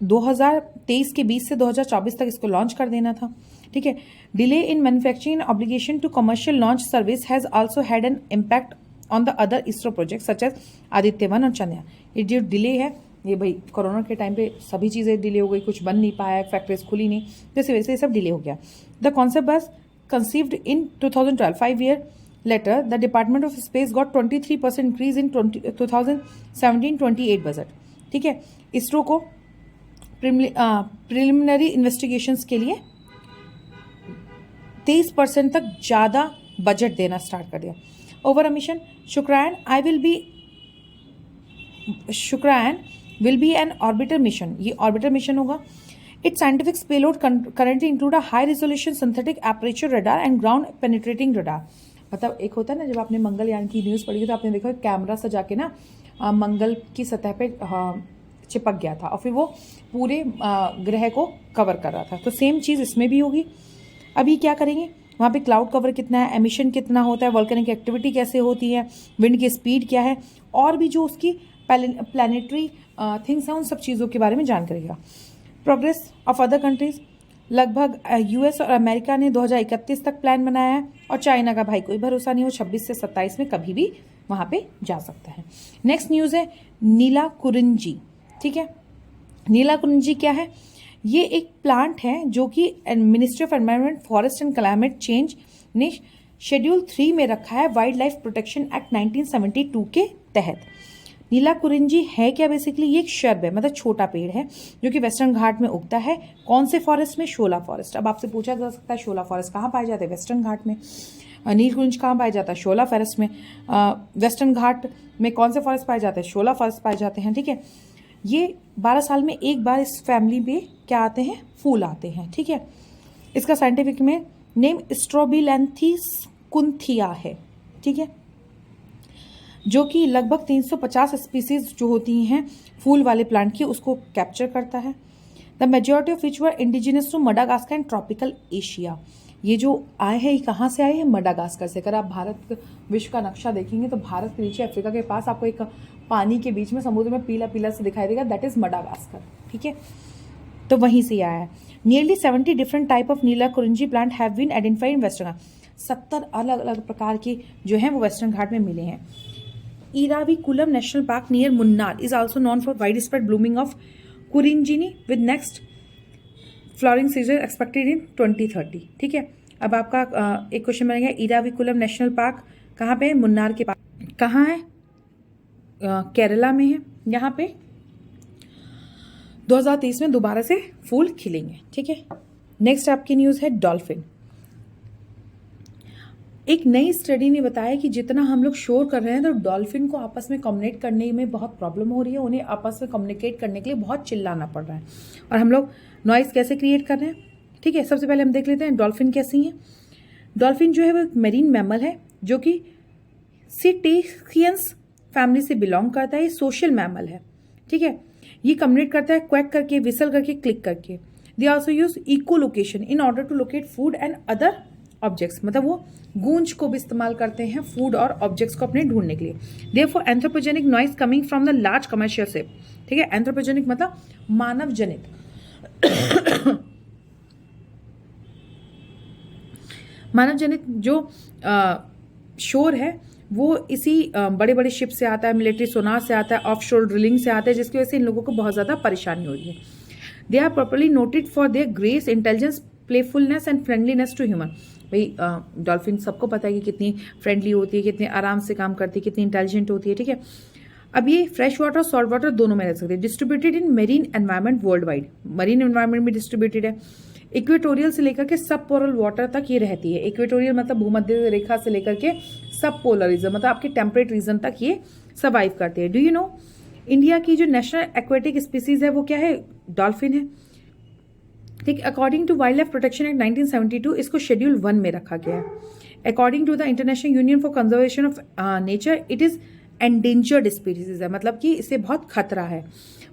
2023 के 20 से 2024 तक इसको लॉन्च कर देना था, ठीक है। Delay in manufacturing obligation to commercial launch service has also had an impact on the other ISRO project such as Aditya one और चंद्रयान। ये जो डिले है ये भाई कोरोना के टाइम पे सभी चीज़ें डिले हो गई, कुछ बन नहीं पाया, फैक्ट्रीज खुली नहीं, जिस वजह से ये सब डिले हो गया। The concept was conceived in 2012, 5 year later the department of space got 23% increase in 2017-28 budget, ठीक है। इसरो को प्रिलिमिनरी इन्वेस्टिगेशंस के लिए 23% तक ज़्यादा बजट देना स्टार्ट कर दिया। Over a mission Shukrayaan will be an orbiter mission, ये ऑर्बिटर मिशन होगा। Its scientific payload currently include a high resolution synthetic aperture radar and ground penetrating radar. मतलब एक होता है ना, जब आपने मंगलयान की न्यूज़ पढ़ी तो आपने देखा कैमरा सजा के ना मंगल की सतह पे चिपक गया था और फिर वो पूरे ग्रह को कवर कर रहा था, तो सेम चीज़ इसमें भी होगी। अभी क्या करेंगे, वहाँ पे क्लाउड कवर कितना है, एमिशन कितना होता है, वोल्केनिक एक्टिविटी कैसे होती है, विंड की स्पीड क्या है, और भी जो उसकी प्लानिटरी थिंग्स हैं उन सब चीज़ों के बारे में जानकारी देगा। प्रोग्रेस ऑफ अदर कंट्रीज, लगभग यूएस और अमेरिका ने 2031 तक प्लान बनाया है और चाइना का भाई कोई भरोसा नहीं हो, 26 से 27 में कभी भी वहाँ पे जा सकता है। नेक्स्ट न्यूज़ है नीलाकुरिंजी, ठीक है। नीलाकुरिंजी क्या है, ये एक प्लांट है जो कि ministry of environment forest and climate change ने शेड्यूल 3 में रखा है वाइल्ड लाइफ प्रोटेक्शन एक्ट 1972 के तहत। नीलाकुरिंजी है क्या, बेसिकली ये एक शर्ब है, मतलब छोटा पेड़ है जो कि वेस्टर्न घाट में उगता है। कौन से फॉरेस्ट में, शोला फॉरेस्ट। अब आपसे पूछा जा सकता है शोला फॉरेस्ट कहाँ पाया जाता है, वेस्टर्न घाट में। नीलकुंज कहाँ पाया जाता है, शोला फॉरेस्ट में। वेस्टर्न घाट में कौन से फॉरेस्ट पाए जाते हैं, शोला फॉरेस्ट पाए जाते हैं, ठीक है। ये 12 साल में एक बार इस फैमिली में क्या आते हैं, फूल आते हैं, ठीक है। इसका साइंटिफिक में नेम स्ट्रोबिलैंथिस कुंथिया है, ठीक है, जो कि लगभग 350 स्पीसीज जो होती हैं फूल वाले प्लांट की उसको कैप्चर करता है। The majority of which were indigenous to Madagascar and tropical Asia. ये जो आए हैं, ये कहाँ से आए हैं, मडागास्कर से। अगर आप भारत विश्व का नक्शा देखेंगे तो भारत के नीचे अफ्रीका के पास आपको एक पानी के बीच में समुद्र में पीला पीला से दिखाई देगा, दैट इज मडागास्कर, ठीक है। तो वहीं से आया है। Nearly 70 different type of Neelakurinji plant have been identified in western Ghat. 70 अलग अलग प्रकार के जो हैं वो वेस्टर्न घाट में मिले हैं। Eravikulam national park near Munnar is also known for wide spread blooming of Kurinjini with next flowering season expected in 2030, ठीक है। अब आपका एक क्वेश्चन बनेगा, इराविकुलम नेशनल पार्क कहाँ पे है, मुन्नार के पास। कहाँ है, केरला में है। यहाँ पे 2023 में दोबारा से फूल खिलेंगे, ठीक है। नेक्स्ट आपकी न्यूज़ है डॉल्फिन। एक नई स्टडी ने बताया कि जितना हम लोग शोर कर रहे हैं तो डॉल्फिन को आपस में कम्युनिकेट करने में बहुत प्रॉब्लम हो रही है, उन्हें आपस में कम्युनिकेट करने के लिए बहुत चिल्लाना पड़ रहा है। और हम लोग नॉइज़ कैसे क्रिएट कर रहे हैं, ठीक है। सबसे पहले हम देख लेते हैं डॉल्फिन कैसी हैं। डॉल्फिन जो है वो एक मेरीन मैमल है जो कि सीटेशियंस फैमिली से बिलोंग करता है। ये सोशल मैमल है, ठीक है। ये कम्युनिकेट करता है क्वैक करके, विसल करके, क्लिक करके। They also use echo location in order to locate food and other objects, मतलब वो गूंज को भी इस्तेमाल करते हैं फूड और ऑब्जेक्ट्स को अपने ढूंढने के लिए। Therefore anthropogenic noise coming from the large commercial ship, ठीक है। एंथ्रोपोजेनिक मतलब मानव जनित मानव जनित जो शोर है वो इसी बड़े बड़े शिप से आता है, मिलिट्री सोनार से आता है, ऑफशोर ड्रिलिंग से आता है, जिसकी वजह से इन लोगों को बहुत ज़्यादा परेशानी हो रही है। They are properly noted for their grace, intelligence, playfulness and friendliness to human. भाई डॉल्फिन सबको पता है कि कितनी फ्रेंडली होती है, कितने आराम से काम करती है, कितनी इंटेलिजेंट होती है, ठीक है। अब ये फ्रेश वाटर और सॉल्ट वाटर दोनों में रह सकते हैं। Distributed in marine environment world wide, marine environment में डिस्ट्रीब्यूटेड है। इक्वेटोरियल से लेकर के सब पोलर वाटर तक ये रहती है। इक्वेटोरियल मतलब भूमध्य रेखा से लेकर के सब पोलर रीजन, मतलब आपके टेम्परेट रीजन तक ये सर्वाइव करते हैं। डू यू नो इंडिया की जो नेशनल एक्वेटिक स्पीसीज है वो क्या है, डॉल्फिन है, ठीक। According to wild life protection act 1972 इसको शेड्यूल 1 में रखा गया है। According to the International Union for Conservation of Nature it is endangered species है, मतलब कि इसे बहुत खतरा है।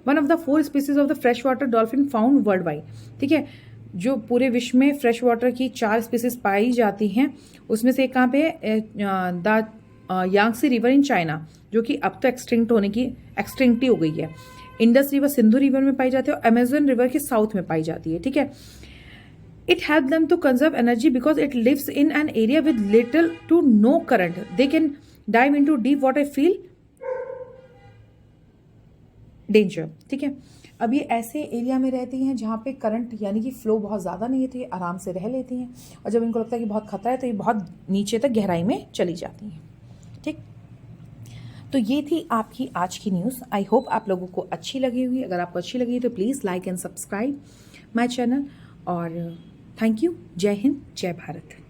One of the 4 species of the fresh water dolphin found world wide, ठीक है। जो पूरे विश्व में फ्रेश वाटर की 4 स्पीसीज पाई जाती हैं, उसमें से एक कहाँ पे है, the Yangtze river in China, जो कि अब तो एक्सटिंक्ट ही हो गई है। इंडस रिवर सिंधु रिवर में पाई जाती है और अमेजन रिवर के साउथ में पाई जाती है। ठीक है। It helps them to conserve energy because it lives in an area with little to no current. They can dive into deep water, feel danger. ठीक है। अब ये ऐसे एरिया में रहती हैं जहाँ पे करंट यानी कि फ्लो बहुत ज़्यादा नहीं है, तो ये आराम से रह लेती हैं, और जब इनको लगता है कि बहुत खतरा है तो ये बहुत नीचे तक गहराई में चली जाती हैं। ठीक। तो ये थी आपकी आज की न्यूज़। आई होप आप लोगों को अच्छी लगी हुई। अगर आपको अच्छी लगी तो please like and subscribe my channel, और थैंक यू। जय हिंद, जय भारत।